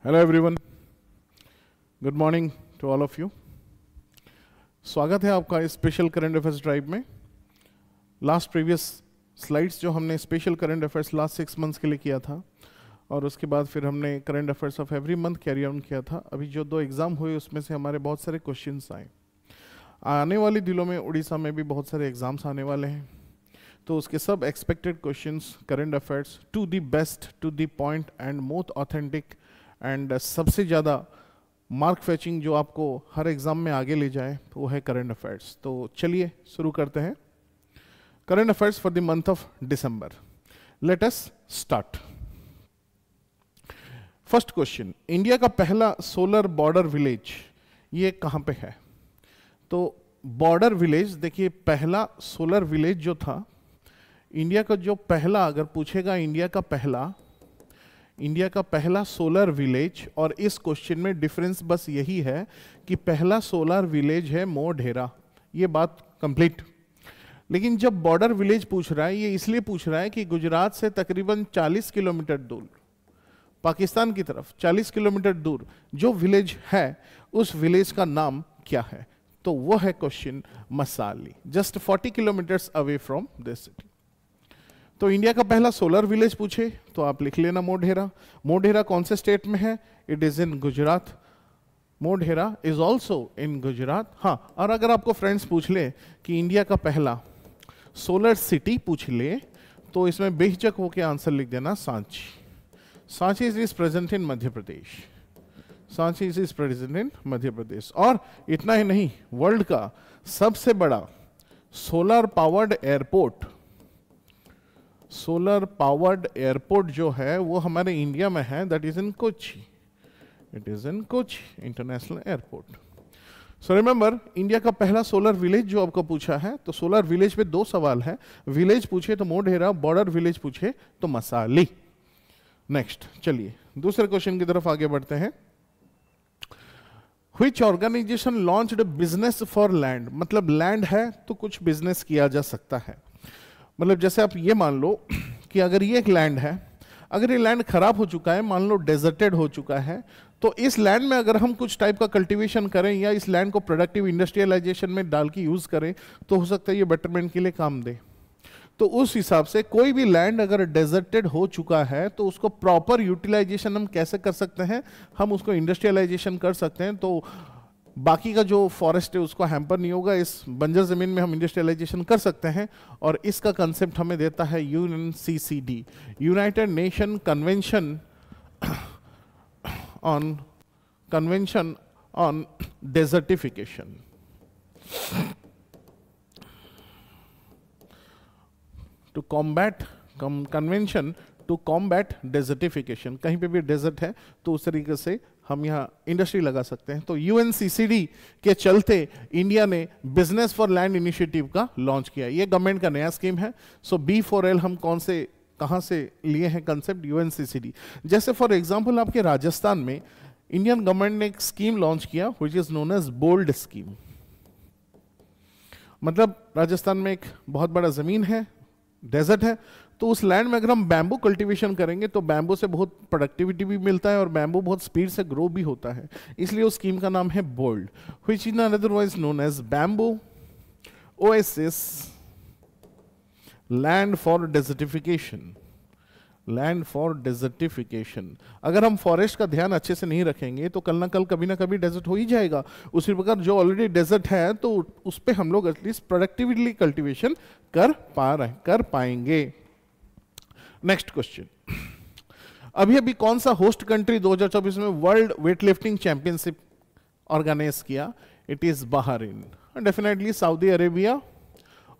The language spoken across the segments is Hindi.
Hello everyone, good morning to all of you. स्वागत है आपका इस स्पेशल करंट अफेयर्स ड्राइव में। लास्ट प्रीवियस स्लाइड्स जो हमने special current affairs last 6 months के लिए किया था और उसके बाद फिर हमने current affairs of every month carry on किया था। अभी जो 2 एग्जाम हुए उसमें से हमारे बहुत सारे क्वेश्चंस आए। आने वाले दिनों में उड़ीसा में भी बहुत सारे एग्जाम्स आने वाले हैं, तो उसके सब expected questions current affairs to the best, to the point and most authentic and सबसे ज़्यादा मार्क फैचिंग जो आपको हर एग्जाम में आगे ले जाए वो है करंट अफेयर्स। तो चलिए शुरू करते हैं current affairs for the month of December. Let us start. First question, India का पहला सोलर बॉर्डर विलेज ये कहाँ पे है? तो बॉर्डर विलेज, देखिए पहला सोलर विलेज जो था इंडिया का, जो पहला अगर पूछेगा इंडिया का पहला सोलर विलेज, और इस क्वेश्चन में डिफरेंस बस यही है कि पहला सोलर विलेज है मोढेरा, ये बात कंप्लीट। लेकिन जब बॉर्डर विलेज पूछ रहा है, ये इसलिए पूछ रहा है कि गुजरात से तकरीबन 40 किलोमीटर दूर पाकिस्तान की तरफ 40 किलोमीटर दूर जो विलेज है उस विलेज का नाम क्या है? तो वो है question Masali, just 40 kilometres away from this city. तो इंडिया का पहला सोलर विलेज पूछे तो आप लिख लेना मोढेरा। मोढेरा कौन से स्टेट में है? It is in Gujarat. Modhera is also इन गुजरात। हाँ, और अगर आपको फ्रेंड्स पूछ ले कि इंडिया का पहला सोलर सिटी पूछ ले तो इसमें बेहिचक होकर आंसर लिख देना Sanchi. Sanchi is present in Madhya Pradesh. Sanchi is present in Madhya Pradesh. और इतना ही नहीं, वर्ल्ड का सबसे बड़ा सोलर पावर्ड एयरपोर्ट जो है वो हमारे इंडिया में है, that is in Kochi. It is in Kochi international airport. So remember, India का पहला सोलर विलेज जो आपको पूछा है, तो सोलर विलेज पे 2 सवाल है। विलेज पूछे तो मोढेरा, बॉर्डर विलेज पूछे तो मसाली। नेक्स्ट, चलिए दूसरे क्वेश्चन की तरफ आगे बढ़ते हैं। Which organization launched business for land? मतलब लैंड है तो कुछ बिजनेस किया जा सकता है। मतलब जैसे आप ये मान लो कि अगर ये एक लैंड है, अगर ये लैंड खराब हो चुका है, मान लो डेजर्टेड हो चुका है, तो इस लैंड में अगर हम कुछ टाइप का कल्टीवेशन करें या इस लैंड को प्रोडक्टिव इंडस्ट्रियलाइजेशन में डाल के यूज करें तो हो सकता है ये बेटरमेंट के लिए काम दे। तो उस हिसाब से कोई भी लैंड अगर डेजर्टेड हो चुका है तो उसको प्रॉपर यूटिलाइजेशन हम कैसे कर सकते हैं? हम उसको इंडस्ट्रियलाइजेशन कर सकते हैं, तो बाकी का जो फॉरेस्ट है उसको हैम्पर नहीं होगा, इस बंजर जमीन में हम इंडस्ट्रियलाइजेशन कर सकते हैं। और इसका कंसेप्ट हमें देता है UNCCD, United Nation convention on desertification. To combat convention to combat desertification. कहीं पे भी डेजर्ट है तो उस तरीके से हम यहाँ इंडस्ट्री लगा सकते हैं। तो यूएनसीसीडी के चलते इंडिया ने बिजनेस फॉर लैंड इनिशिएटिव का लॉन्च किया। ये गवर्नमेंट का नया स्कीम है। सो B4L हम कहाँ से लिए हैं कंसेप्ट? यूएनसीसीडी। जैसे फॉर एग्जांपल आपके राजस्थान में इंडियन गवर्नमेंट ने एक स्कीम लॉन्च किया which is known as bold scheme. मतलब राजस्थान में एक बहुत बड़ा जमीन है, डेजर्ट है, तो उस लैंड में अगर हम बैम्बू कल्टीवेशन करेंगे तो बैम्बू से बहुत प्रोडक्टिविटी भी मिलता है और बैम्बू बहुत स्पीड से ग्रो भी होता है। इसलिए उस स्कीम का नाम है bold, which is otherwise known as bamboo oasis land for desertification. Land for desertification. अगर हम फॉरेस्ट का ध्यान अच्छे से नहीं रखेंगे तो कल ना कल कभी ना कभी डेजर्ट हो ही जाएगा। उसी प्रकार जो ऑलरेडी डेजर्ट है तो उस पर हम लोग एटलीस्ट प्रोडक्टिवली कल्टीवेशन कर पाएंगे। नेक्स्ट क्वेश्चन, अभी कौन सा होस्ट कंट्री 2024 में वर्ल्ड वेटलिफ्टिंग चैंपियनशिप ऑर्गेनाइज किया? It is Bahrain. Definitely Saudi Arabia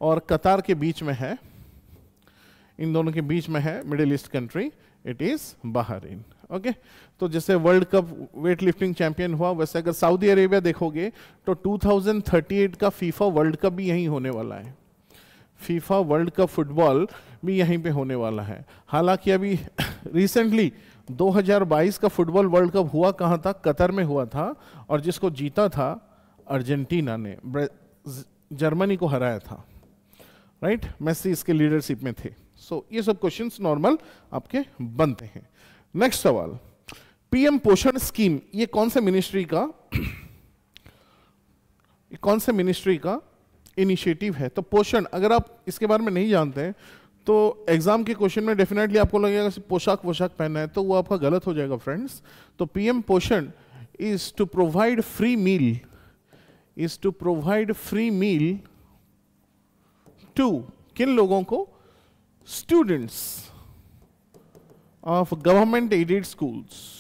और कतार के बीच में है, इन दोनों के बीच में है middle east country, it is Bahrain. Okay, तो जैसे world cup weight lifting champion हुआ, वैसे अगर सऊदी अरेबिया देखोगे तो 2038 का फीफा वर्ल्ड कप भी यहीं होने वाला है। फीफा वर्ल्ड कप फुटबॉल भी यहीं पे होने वाला है। हालांकि अभी रिसेंटली 2022 का फुटबॉल वर्ल्ड कप हुआ कहाँ था? कतर में हुआ था, और जिसको जीता था अर्जेंटीना ने, जर्मनी को हराया था। राइट, मेसी इसके लीडरशिप में थे। सो ये सब क्वेश्चंस नॉर्मल आपके बनते हैं। नेक्स्ट सवाल, पीएम पोषण स्कीम, ये कौन से मिनिस्ट्री का इनिशिएटिव है? तो पोषण, अगर आप इसके बारे में नहीं जानते हैं तो एग्जाम के क्वेश्चन में डेफिनेटली आपको लगेगा पोशाक पहनना है, तो वो आपका गलत हो जाएगा फ्रेंड्स। तो PM Poshan is to provide free meal to किन लोगों को? Students of government aided schools.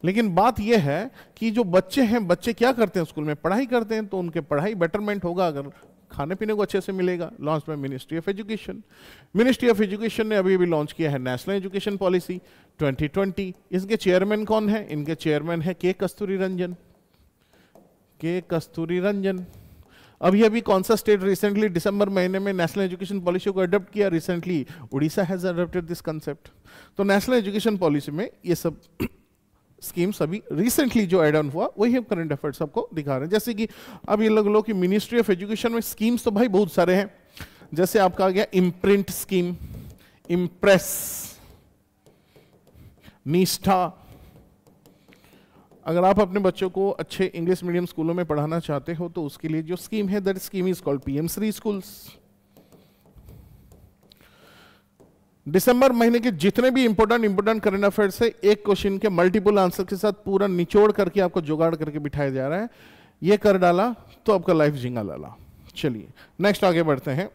लेकिन बात यह है कि जो बच्चे हैं, बच्चे क्या करते हैं स्कूल में? पढ़ाई करते हैं, तो उनके पढ़ाई बेटरमेंट होगा अगर खाने पीने को अच्छे से मिलेगा। Launch by ministry of education. Ministry of education ने अभी लॉन्च किया है नेशनल एजुकेशन पॉलिसी 2020। इसके चेयरमैन कौन है? इनके चेयरमैन है के कस्तूरी रंजन। अभी कौन सा स्टेट रिसेंटली दिसंबर महीने में नेशनल एजुकेशन पॉलिसी को अडॉप्ट किया? Recently Orissa has adopted this concept. तो नेशनल एजुकेशन पॉलिसी में ये सब स्कीम्स अभी रिसेंटली जो एड ऑन हुआ वही हम करंट अफेयर्स आपको दिखा रहे हैं। जैसे कि अब ये लो कि मिनिस्ट्री ऑफ एजुकेशन में स्कीम्स तो भाई बहुत सारे हैं। जैसे आपका आ गया इम्प्रिंट स्कीम, इम्प्रेस, निष्ठा। अगर आप अपने बच्चों को अच्छे इंग्लिश मीडियम स्कूलों में पढ़ाना चाहते हो तो उसके लिए जो स्कीम है, that scheme is called PM Shri schools. दिसंबर महीने के जितने भी इंपोर्टेंट करंट अफेयर्स है, एक क्वेश्चन के मल्टीपल आंसर के साथ पूरा निचोड़ करके आपको जुगाड़ करके बिठाया जा रहा है। ये कर डाला तो आपका लाइफ झिंगा लाला। चलिए नेक्स्ट आगे बढ़ते हैं।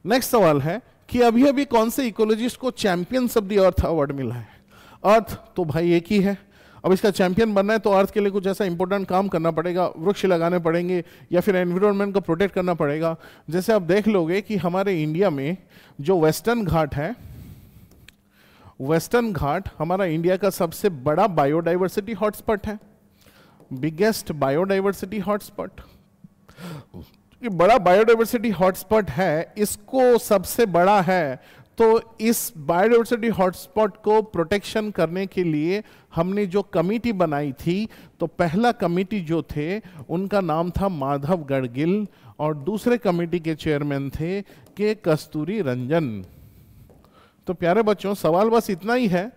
नेक्स्ट सवाल है कि अभी कौन से इकोलॉजिस्ट को champions of the earth award मिला है? अर्थ तो भाई एक ही है, अब इसका चैंपियन बनना है तो अर्थ के लिए कुछ ऐसा इंपॉर्टेंट काम करना पड़ेगा, वृक्ष लगाने पड़ेंगे या फिर एनवायरनमेंट को प्रोटेक्ट करना पड़ेगा। जैसे आप देख लोगे कि हमारे इंडिया में जो वेस्टर्न घाट है, वेस्टर्न घाट हमारा इंडिया का सबसे बड़ा बायोडाइवर्सिटी हॉटस्पॉट है, बिगेस्ट बायोडाइवर्सिटी हॉटस्पॉट। ये बड़ा बायोडाइवर्सिटी हॉटस्पॉट है, इसको सबसे बड़ा है, तो इस बायोडाइवर्सिटी हॉटस्पॉट को प्रोटेक्शन करने के लिए हमने जो कमेटी बनाई थी, तो पहला कमेटी जो थे उनका नाम था माधव गढ़गिल और दूसरे कमेटी के चेयरमैन थे के कस्तूरी रंजन। तो प्यारे बच्चों, सवाल बस इतना ही है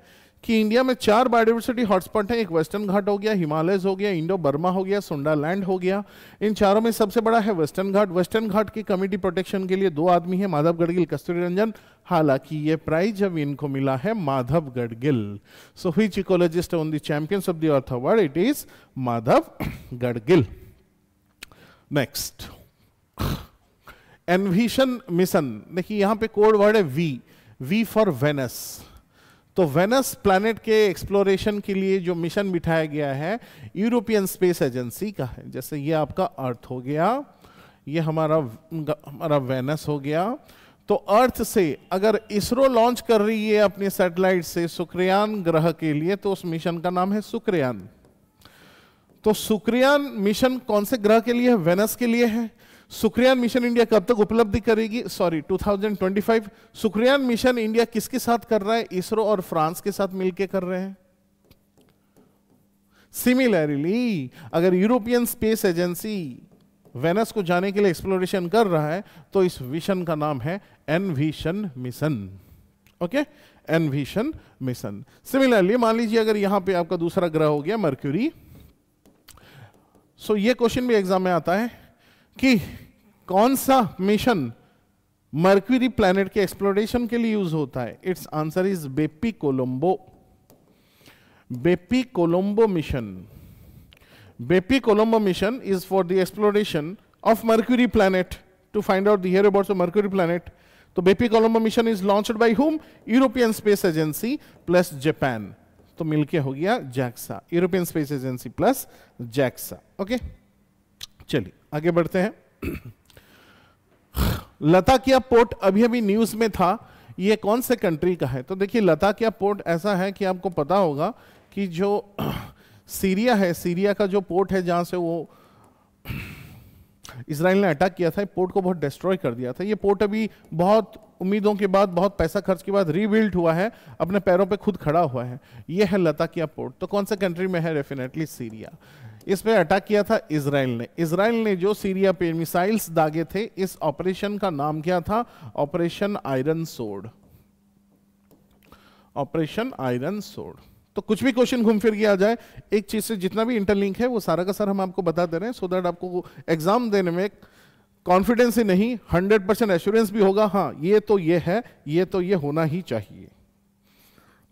कि इंडिया में 4 बायोडाइवर्सिटी हॉटस्पॉट हैं। एक वेस्टर्न घाट हो गया, हिमालयस हो गया, इंडो बर्मा हो गया, सुंडालैंड हो गया। इन चारों में सबसे बड़ा है वेस्टर्न घाट। वेस्टर्न घाट की कमेटी प्रोटेक्शन के लिए 2 आदमी हैं, माधव गढ़गिल, कस्तूरी रंजन। हालांकि ये प्राइज अब इनको मिला है Madhav Gadgil. So which ecologist on the champions of the earth award? It is Madhav Gadgil. Next, EnVision mission. देखिए यहां पे कोड वर्ड है वी फॉर वेनस। तो वेनस प्लैनेट के एक्सप्लोरेशन के लिए जो मिशन बिठाया गया है यूरोपियन स्पेस एजेंसी का है। जैसे ये आपका अर्थ हो गया, ये हमारा वेनस हो गया। तो अर्थ से अगर इसरो लॉन्च कर रही है अपने सैटेलाइट से शुक्रयान ग्रह के लिए, तो उस मिशन का नाम है शुक्रयान। तो शुक्रयान मिशन कौन से ग्रह के लिए है? वेनस के लिए है। शुक्रयान मिशन इंडिया कब तक उपलब्धि करेगी? 2025। शुक्रयान मिशन इंडिया किसके साथ कर रहा है? इसरो और फ्रांस के साथ मिलकर कर रहे हैं। सिमिलरली अगर यूरोपियन स्पेस एजेंसी वेनस को जाने के लिए एक्सप्लोरेशन कर रहा है तो इस मिशन का नाम है EnVision mission. Okay, EnVision mission. Similarly मान लीजिए अगर यहां पे आपका दूसरा ग्रह हो गया मर्क्यूरी। सो ये क्वेश्चन भी एग्जाम में आता है कि कौन सा मिशन मर्क्यूरी प्लैनेट के एक्सप्लोरेशन के लिए यूज होता है? It's answer is BepiColombo. BepiColombo mission. BepiColombo mission is for the exploration of Mercury planet to find out the whereabouts of Mercury planet. तो BepiColombo mission is launched by whom? European Space Agency plus Japan. तो मिलके हो गया JAXA, European Space Agency plus JAXA. Okay, चलिए आगे बढ़ते हैं। लताकिया पोर्ट अभी न्यूज में था, ये कौन से कंट्री का है? तो देखिए लताकिया पोर्ट ऐसा है कि आपको पता होगा कि जो सीरिया है, सीरिया का जो पोर्ट है जहां से वो इजराइल ने अटैक किया था, पोर्ट को बहुत डिस्ट्रॉय कर दिया था। ये पोर्ट अभी बहुत उम्मीदों के बाद, बहुत पैसा खर्च के बाद रीबिल्ड हुआ है, अपने पैरों पे खुद खड़ा हुआ है। ये है लताकिया पोर्ट। तो कौन सा कंट्री में है? Definitely Syria. इस पे अटैक किया था इजराइल ने। इजराइल ने जो सीरिया पे मिसाइल्स दागे थे, इस ऑपरेशन का नाम क्या था? Operation iron sword. Operation iron sword. तो कुछ भी क्वेश्चन घूम फिर के आ जाए, एक चीज से जितना भी इंटरलिंक है वो सारा का सारा हम आपको बता दे रहे हैं, सो दैट आपको एग्जाम देने में कॉन्फिडेंस ही नहीं 100% एश्योरेंस भी होगा, हाँ ये तो ये है, ये तो ये होना ही चाहिए।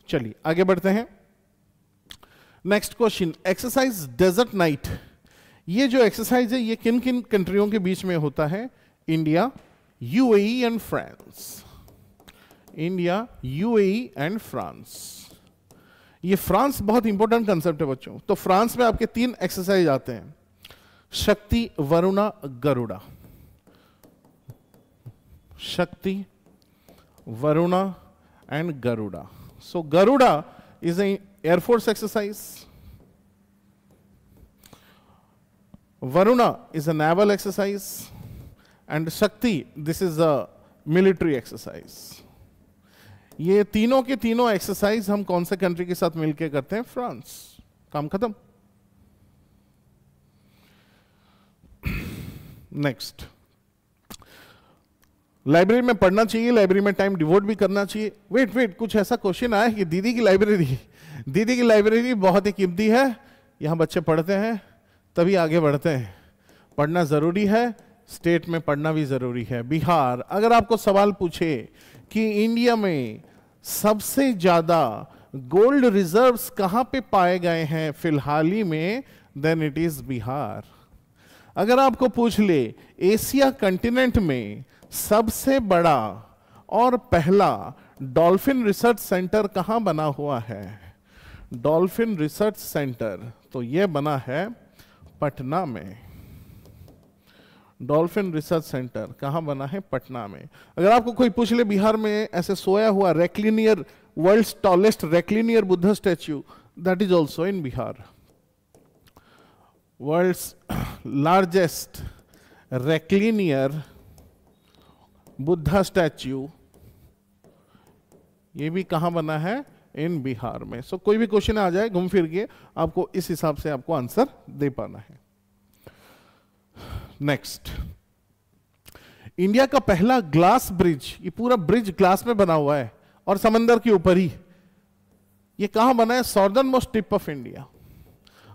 चलिए आगे बढ़ते हैं। Next question, exercise desert knight. ये जो एक्सरसाइज है ये किन किन कंट्रियों के बीच में होता है? India, UAE and France. India, UAE and France. ये फ्रांस बहुत इंपॉर्टेंट कंसेप्ट है बच्चों। तो फ्रांस में आपके 3 एक्सरसाइज आते हैं, शक्ति, वरुणा, गरुड़ा। शक्ति, Varuna and Garuda. So Garuda is an Air Force exercise. Varuna is a naval exercise. And Shakti, this is a military exercise. ये तीनों के तीनों एक्सरसाइज हम कौन से कंट्री के साथ मिलकर करते हैं? फ्रांस। काम खत्म। नेक्स्ट, लाइब्रेरी में पढ़ना चाहिए, लाइब्रेरी में टाइम डिवोट भी करना चाहिए। वेट, कुछ ऐसा क्वेश्चन आया कि दीदी की लाइब्रेरी बहुत ही कीमती है, यहाँ बच्चे पढ़ते हैं तभी आगे बढ़ते हैं। पढ़ना जरूरी है, स्टेट में पढ़ना भी जरूरी है। बिहार, अगर आपको सवाल पूछे कि इंडिया में सबसे ज्यादा गोल्ड रिजर्व्स कहां पे पाए गए हैं फिलहाल ही में, देन इट इज बिहार। अगर आपको पूछ ले एशिया कंटिनेंट में सबसे बड़ा और पहला डॉल्फिन रिसर्च सेंटर कहां बना हुआ है, डॉल्फिन रिसर्च सेंटर, तो यह बना है पटना में। डॉल्फिन रिसर्च सेंटर कहां बना है? पटना में। अगर आपको कोई पूछ ले बिहार में ऐसे सोया हुआ recliner, world's tallest recliner Buddha statue, that is also in Bihar. World's largest recliner Buddha statue, ये भी कहां बना है? इन बिहार में। सो कोई भी क्वेश्चन आ जाए घूम फिर के आपको इस हिसाब से आपको आंसर दे पाना है। नेक्स्ट, इंडिया का पहला ग्लास ब्रिज, ये पूरा ब्रिज ग्लास में बना हुआ है और समंदर के ऊपर ही, ये कहां बना है? सॉर्दर्न मोस्ट टिप ऑफ इंडिया।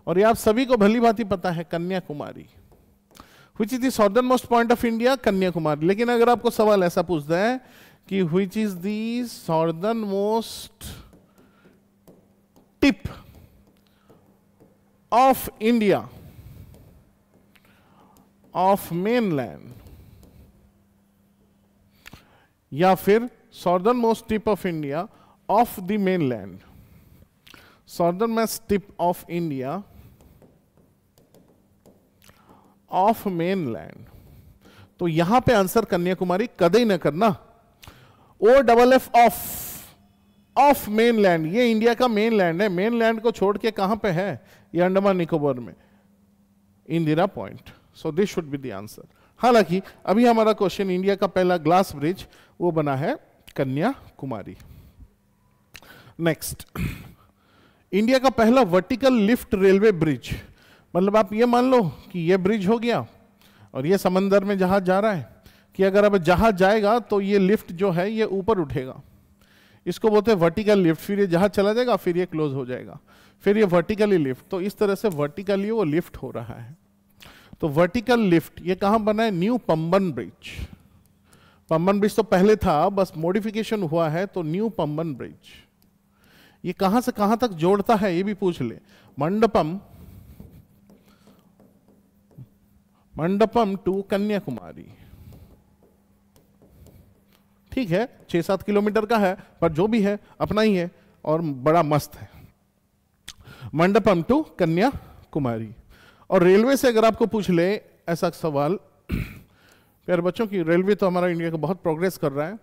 और ये आप सभी को भली भांति पता है, Kanyakumari. Which is the southernmost point of India? Kanyakumari. लेकिन अगर आपको सवाल ऐसा पूछता है कि which is the southernmost tip of India of mainland, या फिर southernmost tip of India of the mainland, southernmost tip of India of mainland, तो यहां पे आंसर कन्याकुमारी कदे न करना। OFF ऑफ मेनलैंड, ये इंडिया का मेनलैंड है। मेनलैंड को छोड़ के कहां पे है? ये अंडमान निकोबार में, Indira point. So this should be the answer. हालांकि अभी हमारा क्वेश्चन, इंडिया का पहला ग्लास ब्रिज वो बना है कन्याकुमारी। नेक्स्ट, इंडिया का पहला वर्टिकल लिफ्ट रेलवे ब्रिज, मतलब आप ये मान लो कि ये ब्रिज हो गया और ये समंदर में जहाज जा रहा है, कि अगर अब जहाज जाएगा तो ये लिफ्ट जो है ये ऊपर उठेगा, इसको बोलते हैं वर्टिकल लिफ्ट। फिर ये जहाज चला जाएगा, फिर ये क्लोज हो जाएगा, फिर ये वर्टिकली लिफ्ट। तो इस तरह से वर्टिकली वो लिफ्ट हो रहा है। तो वर्टिकल लिफ्ट ये कहां बना है? New Pamban bridge. Pamban bridge तो पहले था, बस मॉडिफिकेशन हुआ है, तो न्यू पंबन ब्रिज। ये कहां से कहां तक जोड़ता है ये भी पूछ ले। मंडपम टू कन्याकुमारी, ठीक है 6-7 किलोमीटर का है, पर जो भी है अपना ही है और बड़ा मस्त है। मंडपम टू कन्याकुमारी। और रेलवे से अगर आपको पूछ ले ऐसा सवाल, प्यारे बच्चों की रेलवे तो हमारा इंडिया का बहुत प्रोग्रेस कर रहा है,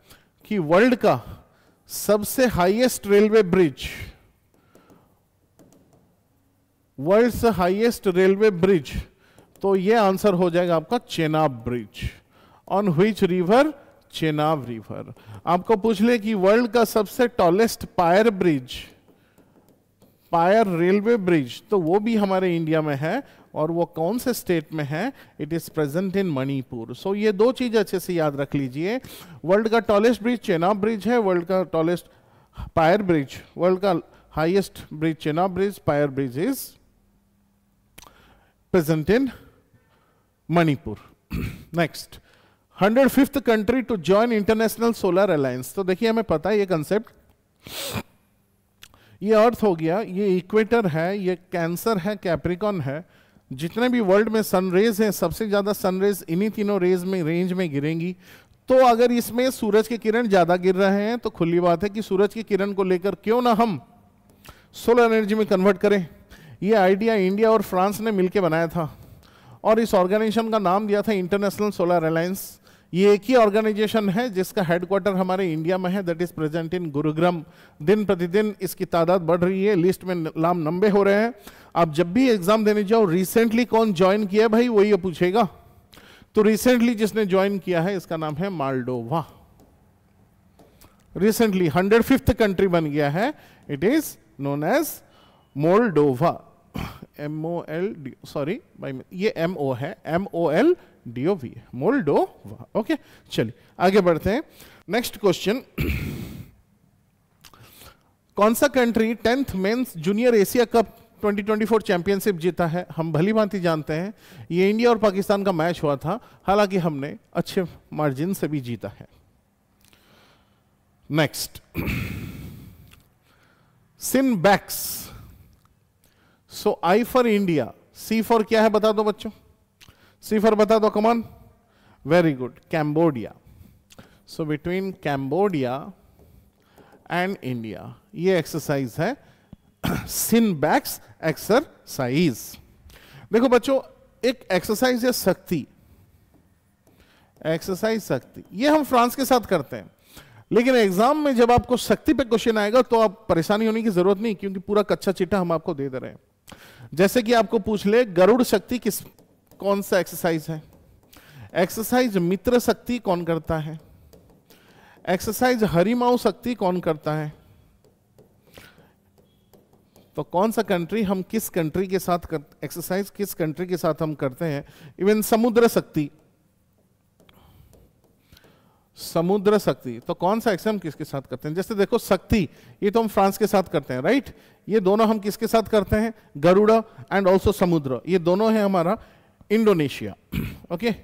कि वर्ल्ड का सबसे हाईएस्ट रेलवे ब्रिज, वर्ल्ड से हाईएस्ट रेलवे ब्रिज, तो ये आंसर हो जाएगा आपका Chenab bridge. On which river? Chenab river. आपको पूछ ले कि वर्ल्ड का सबसे tallest pier bridge, pier railway bridge, तो वो भी हमारे इंडिया में है। और वो कौन से स्टेट में है? It is present in Manipur. So ये दो चीज अच्छे से याद रख लीजिए। वर्ल्ड का टॉलेस्ट ब्रिज चेनाब ब्रिज है, वर्ल्ड का टॉलेस्ट पायर ब्रिज, वर्ल्ड का highest bridge Chenab bridge, pier bridge is present in Manipur. Next, 105th country to join international solar alliance. तो देखिए हमें पता है ये कंसेप्ट, ये अर्थ हो गया, ये इक्वेटर है, ये कैंसर है, कैप्रिकॉन है, जितने भी वर्ल्ड में सनरेज हैं सबसे ज्यादा सनरेज इन्हीं तीनों रेंज में गिरेंगी। तो अगर इसमें सूरज की किरण ज्यादा गिर रहे हैं तो खुली बात है कि सूरज की किरण को लेकर क्यों ना हम सोलर एनर्जी में कन्वर्ट करें। ये आइडिया इंडिया और फ्रांस ने मिलकर बनाया था और इस ऑर्गेनाइजेशन का नाम दिया था इंटरनेशनल सोलर अलायंस। ये एक ही ऑर्गेनाइजेशन है जिसका हेडक्वार्टर हमारे इंडिया में है, दैट इज प्रेजेंट इन गुरुग्राम। दिन प्रतिदिन इसकी तादाद बढ़ रही है, लिस्ट में नाम लंबे हो रहे हैं। आप जब भी एग्जाम देने जाओ रिसेंटली कौन ज्वाइन किया भाई वही ये पूछेगा। तो रिसेंटली जिसने ज्वाइन किया है इसका नाम है मालडोवा। रिसेंटली 105th कंट्री बन गया है, it is known as Moldova. MOL, sorry भाई ये MO है, MOLDOV, मोल्डोवा। ओके चलिए आगे बढ़ते हैं। नेक्स्ट क्वेश्चन, कौन सा country 10th mains junior Asia cup 2024 championship जीता है? हम भली भांति जानते हैं ये इंडिया और पाकिस्तान का मैच हुआ था, हालांकि हमने अच्छे मार्जिन से भी जीता है। Next, CINBAX. So I for India, C for क्या है बता दो बच्चों, C फॉर बता दो, कमान। Very good, Cambodia. So between Cambodia and India ये एक्सरसाइज है सिनबैक्स एक्सरसाइज। देखो बच्चों, एक एक्सरसाइज है शक्ति, एक्सरसाइज शक्ति, ये हम फ्रांस के साथ करते हैं। लेकिन एग्जाम में जब आपको शक्ति पे क्वेश्चन आएगा तो आप परेशानी होने की जरूरत नहीं, क्योंकि पूरा कच्चा चिट्ठा हम आपको दे रहे हैं। जैसे कि आपको पूछ ले गरुड़ शक्ति कौन सा एक्सरसाइज है, एक्सरसाइज मित्र शक्ति कौन करता है, एक्सरसाइज हरिमाऊ शक्ति कौन करता है। तो कौन सा कंट्री, हम किस कंट्री के साथ एक्सरसाइज किस कंट्री के साथ हम करते हैं। इवन समुद्र शक्ति, समुद्र शक्ति, तो कौन सा एक्सम किसके साथ करते हैं। जैसे देखो शक्ति, ये तो हम फ्रांस के साथ करते हैं, राइट। ये दोनों हम किसके साथ करते हैं, गरुड़ा एंड ऑल्सो समुद्र, ये दोनों है हमारा इंडोनेशिया। ओके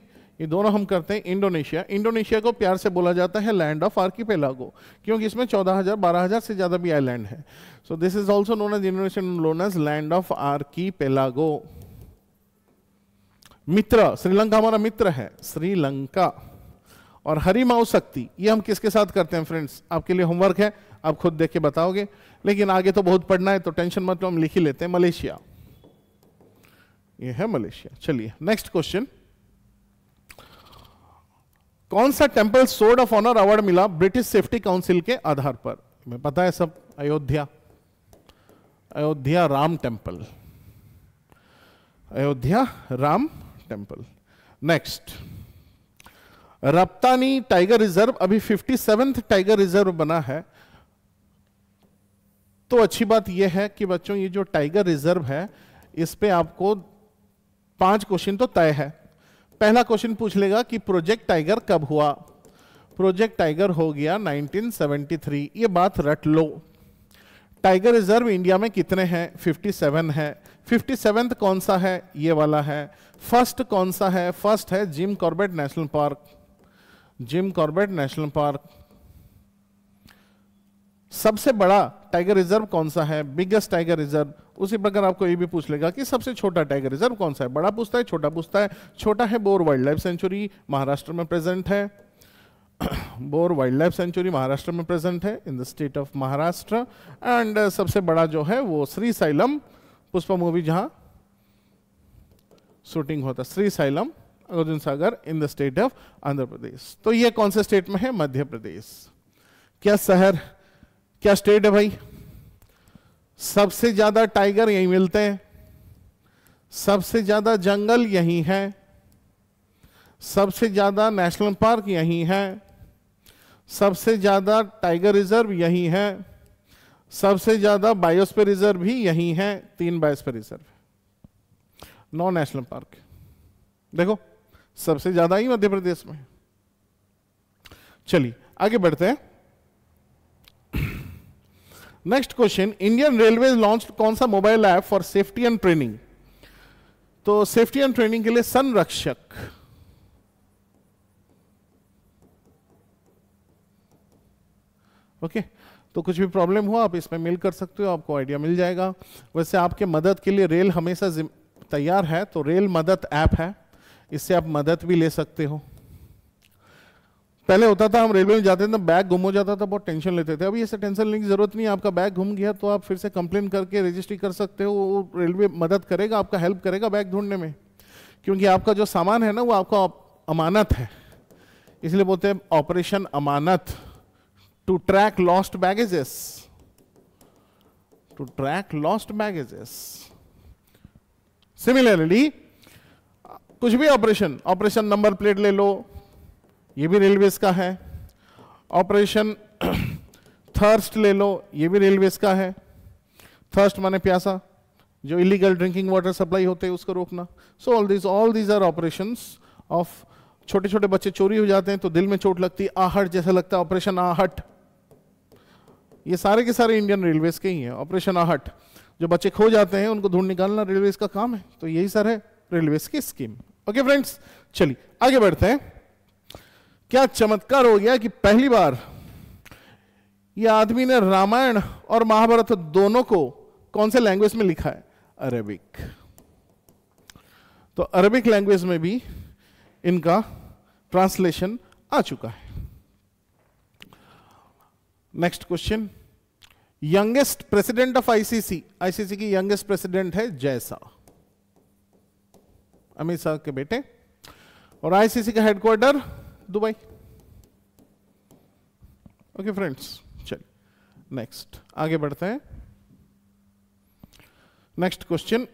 ये दोनों हम करते हैं इंडोनेशिया। इंडोनेशिया को प्यार से बोला जाता है लैंड ऑफ आर्कीपेलागो, क्योंकि इसमें 14,000 12,000 से ज्यादा भी आइलैंड है। So this is also known as Indonesia, known as land of archipelago. मित्र, श्रीलंका हमारा मित्र है, श्रीलंका। और हरिमाऊ शक्ति ये हम किसके साथ करते हैं फ्रेंड्स, आपके लिए होमवर्क है, आप खुद देख के बताओगे, लेकिन आगे तो बहुत पढ़ना है तो टेंशन मत लो, हम लिख ही लेते हैं, मलेशिया। ये है मलेशिया। चलिए नेक्स्ट क्वेश्चन, कौन सा temple sword of honour award मिला ब्रिटिश सेफ्टी काउंसिल के आधार पर? हमें पता है सब, Ayodhya, Ayodhya Ram temple, Ayodhya Ram temple. Next, Ratapani tiger reserve अभी 57th टाइगर रिजर्व बना है। तो अच्छी बात यह है कि बच्चों ये जो टाइगर रिजर्व है इस पे आपको 5 क्वेश्चन तो तय है। पहला क्वेश्चन पूछ लेगा कि प्रोजेक्ट टाइगर कब हुआ। प्रोजेक्ट टाइगर हो गया 1973, ये बात रट लो। टाइगर रिजर्व इंडिया में कितने हैं, 57 है। 57th कौन सा है, ये वाला है। फर्स्ट कौन सा है, फर्स्ट है Jim Corbett national park, Jim Corbett national park. सबसे बड़ा टाइगर रिजर्व कौन सा है, बिगेस्ट टाइगर रिजर्व। उसी प्रकार आपको ये भी पूछ लेगा कि सबसे छोटा टाइगर रिजर्व कौन सा है। बड़ा पूछता है, छोटा पूछता है। छोटा है Bor wildlife sanctuary, Maharashtra में प्रेजेंट है। Bor wildlife sanctuary Maharashtra में प्रेजेंट है, in the state of Maharashtra. And सबसे बड़ा जो है वो श्रीशैलम, पुष्पा मूवी जहां शूटिंग होता, Srisailam Arjun Sagar, in the state of Andhra Pradesh. तो ये कौन से स्टेट में है, मध्य प्रदेश। क्या शहर, क्या स्टेट है भाई। सबसे ज्यादा टाइगर यहीं मिलते हैं, सबसे ज्यादा जंगल यहीं है, सबसे ज्यादा नेशनल पार्क यहीं है, सबसे ज्यादा टाइगर रिजर्व यहीं है, सबसे ज्यादा बायोस्फीयर रिजर्व भी यहीं है। 3 बायोस्फीयर रिजर्व, 9 नेशनल पार्क। देखो सबसे ज्यादा ही मध्य प्रदेश में। चलिए आगे बढ़ते हैं। Next question, Indian railway launch कौन सा mobile app for safety and training? तो सेफ्टी एंड ट्रेनिंग के लिए संरक्षक। ओके तो कुछ भी प्रॉब्लम हो आप इसमें मेल कर सकते हो, आपको आइडिया मिल जाएगा। वैसे आपके मदद के लिए रेल हमेशा तैयार है, तो रेल मदद ऐप है, इससे आप मदद भी ले सकते हो। पहले होता था हम रेलवे में जाते थे तो बैग गुम हो जाता था, बहुत टेंशन लेते थे। अभी ऐसे टेंशन लेने की जरूरत नहीं है, आपका बैग गुम गया तो आप फिर से कंप्लेन करके रजिस्ट्री कर सकते हो, वो रेलवे मदद करेगा, आपका हेल्प करेगा बैग ढूंढने में, क्योंकि आपका जो सामान है ना वो आपका अमानत है, इसलिए बोलते हैं operation Amanat, to track lost baggages, to track lost baggages. Similarly कुछ भी ऑपरेशन, ऑपरेशन नंबर प्लेट ले लो, ये भी रेलवेज का है। ऑपरेशन थर्स्ट ले लो, ये भी रेलवेज का है। थर्स्ट माने प्यासा, जो इलीगल ड्रिंकिंग वाटर सप्लाई होते हैं उसको रोकना। So all these are operations of, छोटे छोटे बच्चे चोरी हो जाते हैं तो दिल में चोट लगती है, आहट जैसा लगता है, ऑपरेशन आहट। ये सारे के सारे इंडियन रेलवेज के ही हैं। ऑपरेशन आहट, जो बच्चे खो जाते हैं उनको ढूंढ निकालना रेलवेज का काम है, तो यही सर है रेलवेज की स्कीम। ओके फ्रेंड्स, चलिए आगे बढ़ते हैं। क्या चमत्कार हो गया कि पहली बार ये आदमी ने रामायण और महाभारत दोनों को कौन से लैंग्वेज में लिखा है? अरेबिक। तो अरेबिक लैंग्वेज में भी इनका ट्रांसलेशन आ चुका है। Next question, youngest president of ICC. ICC की यंगेस्ट प्रेसिडेंट है जय शाह, अमित शाह के बेटे, और आईसीसी का हेडक्वार्टर दुबई। ओके फ्रेंड्स, चलिए नेक्स्ट आगे बढ़ते हैं। Next question,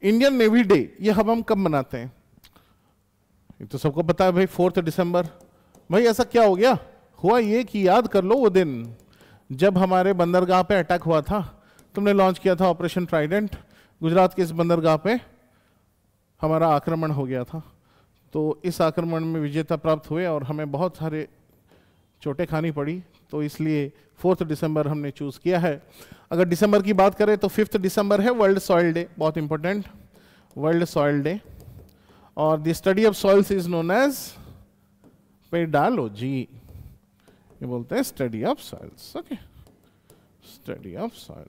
Indian navy day ये हम कब मनाते हैं? ये तो सबको पता है भाई, 4 दिसंबर। भाई ऐसा क्या हो गया? हुआ ये कि याद कर लो वो दिन जब हमारे बंदरगाह पे अटैक हुआ था, तुमने लॉन्च किया था ऑपरेशन ट्राइडेंट, गुजरात के इस बंदरगाह पे हमारा आक्रमण हो गया था। तो इस आक्रमण में विजेता प्राप्त हुए और हमें बहुत सारे चोटें खानी पड़ी, तो इसलिए 4 दिसंबर हमने चूज किया है। अगर दिसंबर की बात करें तो 5 दिसंबर है वर्ल्ड सॉइल डे, बहुत इंपॉर्टेंट, वर्ल्ड सॉइल डे। और the study of soils is known as pedology, ये बोलते हैं study of soils. Okay, study of soil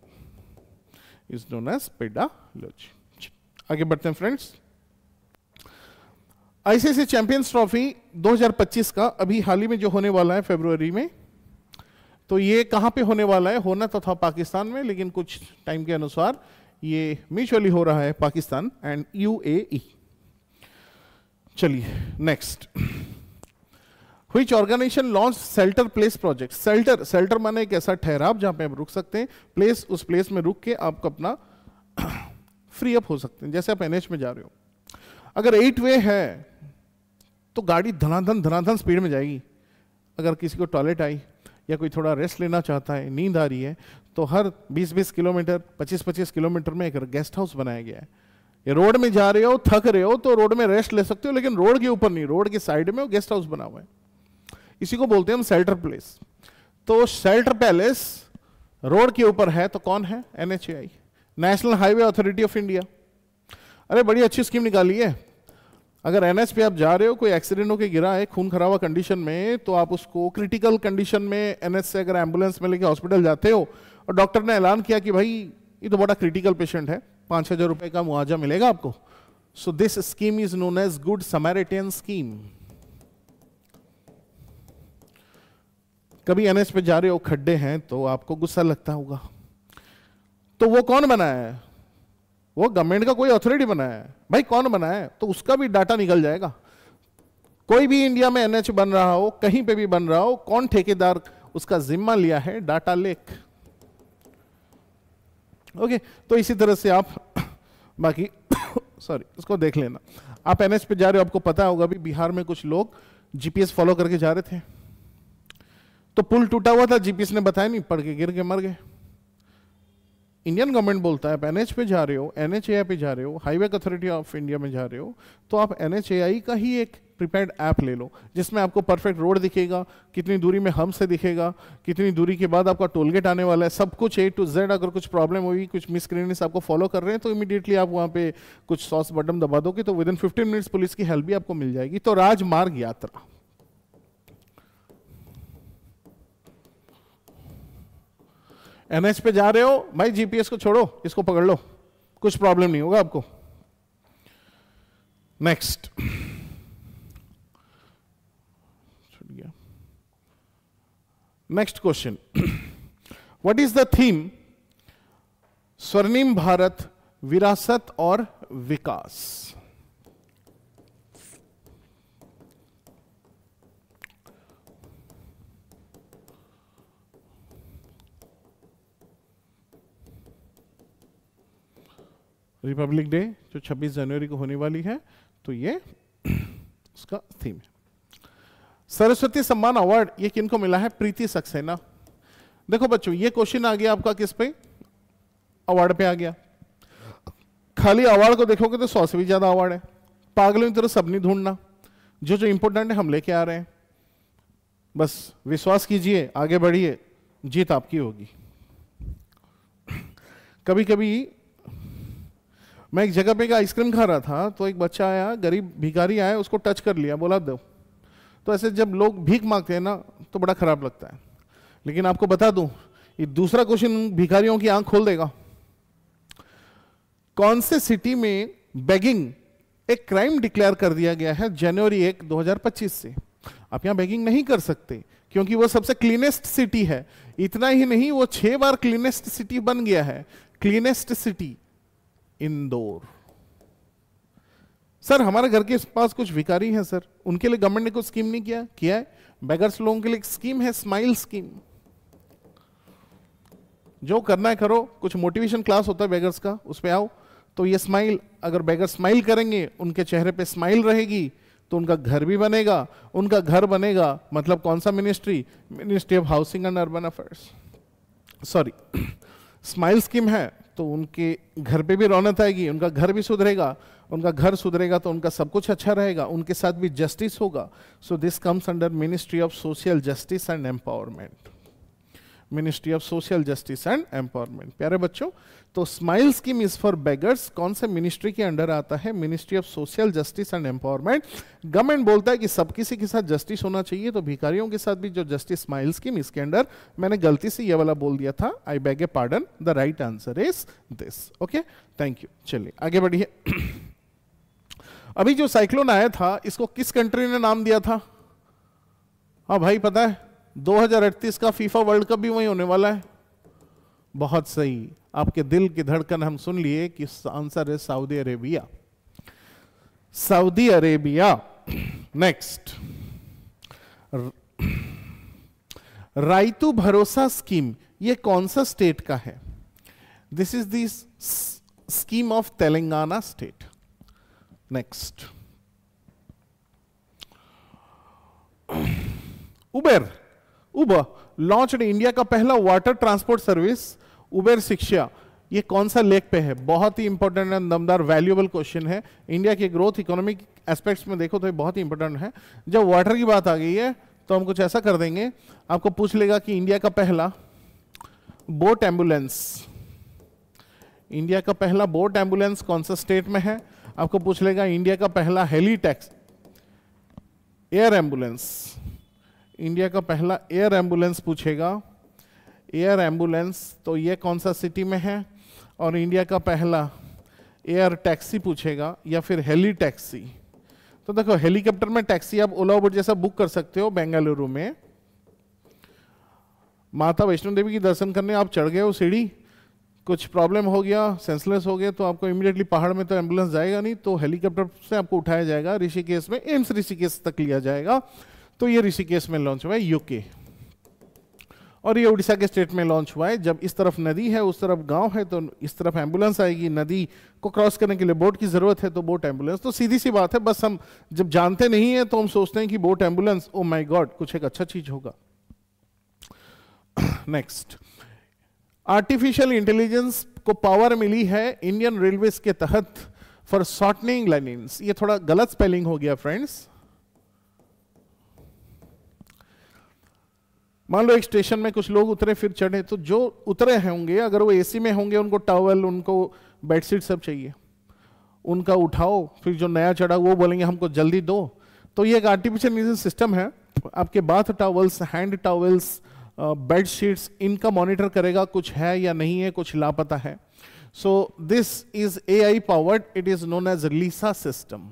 is known as pedology. आगे बढ़ते हैं फ्रेंड्स। आईसीसी चैंपियंस ट्रॉफी 2025 का अभी हाल ही में जो होने वाला है फरवरी में, तो ये कहां पे होने वाला है? होना तो था पाकिस्तान में, लेकिन कुछ टाइम के अनुसार ये म्यूचुअली हो रहा है पाकिस्तान एंड यूएई। चलिए next, which organisation launch shelter place project. Shelter माने एक ऐसा ठहराव जहां पे आप रुक सकते हैं, प्लेस, उस प्लेस में रुक के आप अपना फ्री अप हो सकते हैं। जैसे आप एनएच में जा रहे हो, अगर 8 वे है तो गाड़ी धनाधन स्पीड में जाएगी। अगर किसी को टॉयलेट आई या कोई थोड़ा रेस्ट लेना चाहता है, नींद आ रही है, तो हर 20-20 किलोमीटर, 25-25 किलोमीटर में एक गेस्ट हाउस बनाया गया है। ये रोड में जा रहे हो, थक रहे हो तो रोड में रेस्ट ले सकते हो, लेकिन रोड के ऊपर नहीं, रोड के साइड में वो गेस्ट हाउस बना हुआ है। इसी को बोलते हैं हम शेल्टर प्लेस। तो शेल्टर पैलेस रोड के ऊपर है तो कौन है? NHAI, national highway authority of India. अरे बड़ी अच्छी स्कीम निकाली है। अगर एनएच पे आप जा रहे हो, कोई एक्सीडेंट होकर गिरा है खून खराबा कंडीशन में, तो आप उसको क्रिटिकल कंडीशन में एनएच से अगर एम्बुलेंस में लेके हॉस्पिटल जाते हो और डॉक्टर ने ऐलान किया कि भाई ये तो बड़ा क्रिटिकल पेशेंट है, 5,000 रुपए का मुआवजा मिलेगा आपको। So this scheme is known as good Samaritan scheme. कभी एनएच पे जा रहे हो, खड्डे हैं, तो आपको गुस्सा लगता होगा, तो वो कौन बनाया है? वो गवर्नमेंट का कोई अथॉरिटी बनाया है। भाई कौन बनाया है? तो उसका भी डाटा निकल जाएगा। कोई भी इंडिया में एनएच बन रहा हो, कहीं पे भी बन रहा हो, कौन ठेकेदार उसका जिम्मा लिया है? Data lake. ओके, तो इसी तरह से आप बाकी सॉरी इसको देख लेना। आप एनएच पे जा रहे हो, आपको पता होगा अभी बिहार में कुछ लोग जीपीएस फॉलो करके जा रहे थे, तो पुल टूटा हुआ था, जीपीएस ने बताया नहीं, पड़ के गिर के मर गए। इंडियन गवर्नमेंट बोलता है आप एनएच पे जा रहे हो, एनएचएआई पे जा रहे हो, हाईवे अथॉरिटी ऑफ इंडिया में जा रहे हो, तो आप एनएचएआई का ही एक प्रीपेड ऐप ले लो जिसमें आपको परफेक्ट रोड दिखेगा, कितनी दूरी में हम से दिखेगा, कितनी दूरी के बाद आपका टोल गेट आने वाला है, सब कुछ A to Z। अगर कुछ प्रॉब्लम हुई, कुछ मिसक्रेनेस आपको फॉलो कर रहे हैं, तो इमीडिएटली आप वहाँ पे कुछ सॉस बटन दबा दोगे तो विद इन 15 मिनट्स पुलिस की हेल्प भी आपको मिल जाएगी। तो राजमार्ग यात्रा, एनएच पे जा रहे हो भाई, जीपीएस को छोड़ो, इसको पकड़ लो, कुछ प्रॉब्लम नहीं होगा आपको। Next, next question, what is the theme स्वर्णिम भारत, विरासत और विकास? रिपब्लिक डे जो 26 जनवरी को होने वाली है, तो ये उसका थीम है। सरस्वती सम्मान अवार्ड ये किनको मिला है? प्रीति सक्सेना। देखो बच्चों, ये क्वेश्चन आ गया आपका किस पे? अवार्ड पे आ गया। खाली अवार्ड को देखोगे तो 100 से भी ज्यादा अवार्ड है। पागलों की तरह सब नहीं ढूंढना, जो जो इंपॉर्टेंट है हम लेके आ रहे हैं। बस विश्वास कीजिए, आगे बढ़िए, जीत आपकी होगी। कभी कभी मैं एक जगह पे एक आइसक्रीम खा रहा था, तो एक बच्चा आया, गरीब भिखारी आया, उसको टच कर लिया, बोला दो। तो ऐसे जब लोग भीख मांगते हैं ना, तो बड़ा खराब लगता है। लेकिन आपको बता दूं, ये दूसरा क्वेश्चन भिखारियों की आंख खोल देगा। कौन से सिटी में बेगिंग एक क्राइम डिक्लेयर कर दिया गया है जनवरी 1, 2025 से? आप यहां बेगिंग नहीं कर सकते क्योंकि वो सबसे क्लीनेस्ट सिटी है। इतना ही नहीं, वो 6 बार क्लीनेस्ट सिटी बन गया है। Cleanest city Indore. सर हमारे घर के पास कुछ भिखारी हैं सर, उनके लिए गवर्नमेंट ने कुछ स्कीम नहीं किया है? बेगर्स लोगों के लिए एक स्कीम है, स्माइल स्कीम। जो करना है करो, कुछ मोटिवेशन क्लास होता है बेगर्स का, उस पे आओ। तो ये स्माइल, अगर बेगर स्माइल करेंगे, उनके चेहरे पे स्माइल रहेगी, तो उनका घर भी बनेगा। उनका घर बनेगा मतलब कौन सा ministry? Ministry of housing and urban affairs. Sorry, smile scheme है तो उनके घर पे भी रौनक आएगी, उनका घर भी सुधरेगा। उनका घर सुधरेगा तो उनका सब कुछ अच्छा रहेगा, उनके साथ भी जस्टिस होगा। So this comes under ministry of social justice and empowerment. Ministry of social justice and empowerment. प्यारे बच्चों, तो smile scheme is for beggars कौन से मिनिस्ट्री के अंडर आता है? Ministry of social justice and empowerment. Government बोलता है कि सब किसी के साथ जस्टिस होना चाहिए, तो भिखारियों के साथ भी जो जस्टिस स्माइल स्कीम, इसके अंडर। मैंने गलती से ये वाला बोल दिया था, I beg A pardon, the right answer is this. Okay, thank you. चलिए आगे बढ़िए। अभी जो साइक्लोन आया था, इसको किस कंट्री ने नाम दिया था? हाँ भाई पता है, 2038 का फीफा वर्ल्ड कप भी वही होने वाला है। बहुत सही, आपके दिल की धड़कन हम सुन लिए कि आंसर है Saudi Arabia. Saudi Arabia. Next, Rythu Bharosa scheme, ये कौन सा स्टेट का है? This is the scheme of Telangana state. Next, Uber launched India का पहला वाटर ट्रांसपोर्ट सर्विस उबेर शिक्षा। ये कौन सा लेक पे है? बहुत ही इंपॉर्टेंट एंड दमदार वैल्यूएबल क्वेश्चन है। इंडिया के ग्रोथ इकोनॉमिक एस्पेक्ट्स में देखो तो ये बहुत ही इंपॉर्टेंट है। जब वाटर की बात आ गई है तो हम कुछ ऐसा कर देंगे, आपको पूछ लेगा कि इंडिया का पहला बोट एम्बुलेंस, इंडिया का पहला बोट एम्बुलेंस कौन सा स्टेट में है? आपको पूछ लेगा इंडिया का पहला heli tax air ambulance, India का पहला एयर एम्बुलेंस पूछेगा, एयर एम्बुलेंस, तो ये कौन सा सिटी में है? और इंडिया का पहला एयर टैक्सी पूछेगा या फिर हेली टैक्सी। तो देखो, हेलीकॉप्टर में टैक्सी आप ओला उबर जैसा बुक कर सकते हो। बेंगलुरु में माता वैष्णो देवी की दर्शन करने आप चढ़ गए हो सीढ़ी, कुछ प्रॉब्लम हो गया, सेंसलेस हो गए, तो आपको इमीडिएटली पहाड़ में तो एम्बुलेंस जाएगा नहीं, तो हेलीकॉप्टर से आपको उठाया जाएगा, ऋषिकेश में एम्स ऋषिकेश तक लिया जाएगा। तो ये ऋषिकेश में लॉन्च हुआ है, यूके। और ये उड़ीसा के स्टेट में लॉन्च हुआ है। जब इस तरफ नदी है, उस तरफ गांव है, तो इस तरफ एम्बुलेंस आएगी। नदी को क्रॉस करने के लिए बोट की जरूरत है, तो बोट एम्बुलेंस। तो सीधी सी बात है, बस हम जब जानते नहीं है तो हम सोचते हैं कि boat ambulance, oh my God, कुछ एक अच्छा चीज होगा। नेक्स्ट, आर्टिफिशियल इंटेलिजेंस को पावर मिली है इंडियन रेलवेज के तहत फॉर शॉर्टनिंग लाइनिंग्स। ये थोड़ा गलत स्पेलिंग हो गया फ्रेंड्स। मान लो एक स्टेशन में कुछ लोग उतरे फिर चढ़े, तो जो उतरे होंगे अगर वो एसी में होंगे उनको टॉवल, उनको बेडशीट सब चाहिए, उनका उठाओ, फिर जो नया चढ़ा वो बोलेंगे हमको जल्दी दो। तो ये एक आर्टिफिशियल इंटेलिजेंस सिस्टम है, आपके bath towels, hand towels, bedsheets, इनका मॉनिटर करेगा कुछ है या नहीं है, कुछ लापता है। So this is AI powered, it is known as Lisa system.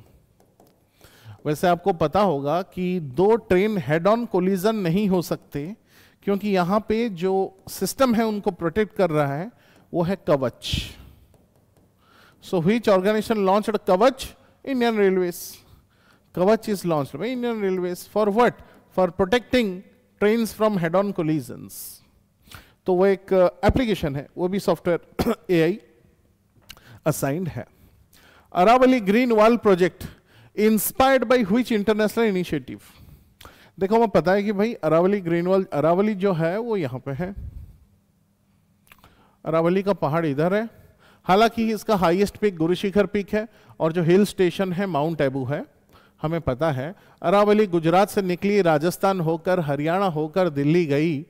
वैसे आपको पता होगा कि दो ट्रेन हेड ऑन कोलिजन नहीं हो सकते, क्योंकि यहां पे जो सिस्टम है उनको प्रोटेक्ट कर रहा है वो है Kavach. So which organisation launched Kavach? Indian Railways. Kavach is launched by Indian Railways for what? For protecting trains from head on collisions. तो वो एक एप्लीकेशन है, वो भी सॉफ्टवेयर AI असाइंड है। Aravalli green wall project inspired by which international initiative? देखो हमें पता है कि भाई अरावली ग्रीन वॉल, अरावली जो है वो यहां पे है, अरावली का पहाड़ इधर है। हालांकि इसका highest peak Guru Shikhar peak है और जो हिल स्टेशन है माउंट एबू है, हमें पता है। अरावली गुजरात से निकली, राजस्थान होकर, हरियाणा होकर दिल्ली गई।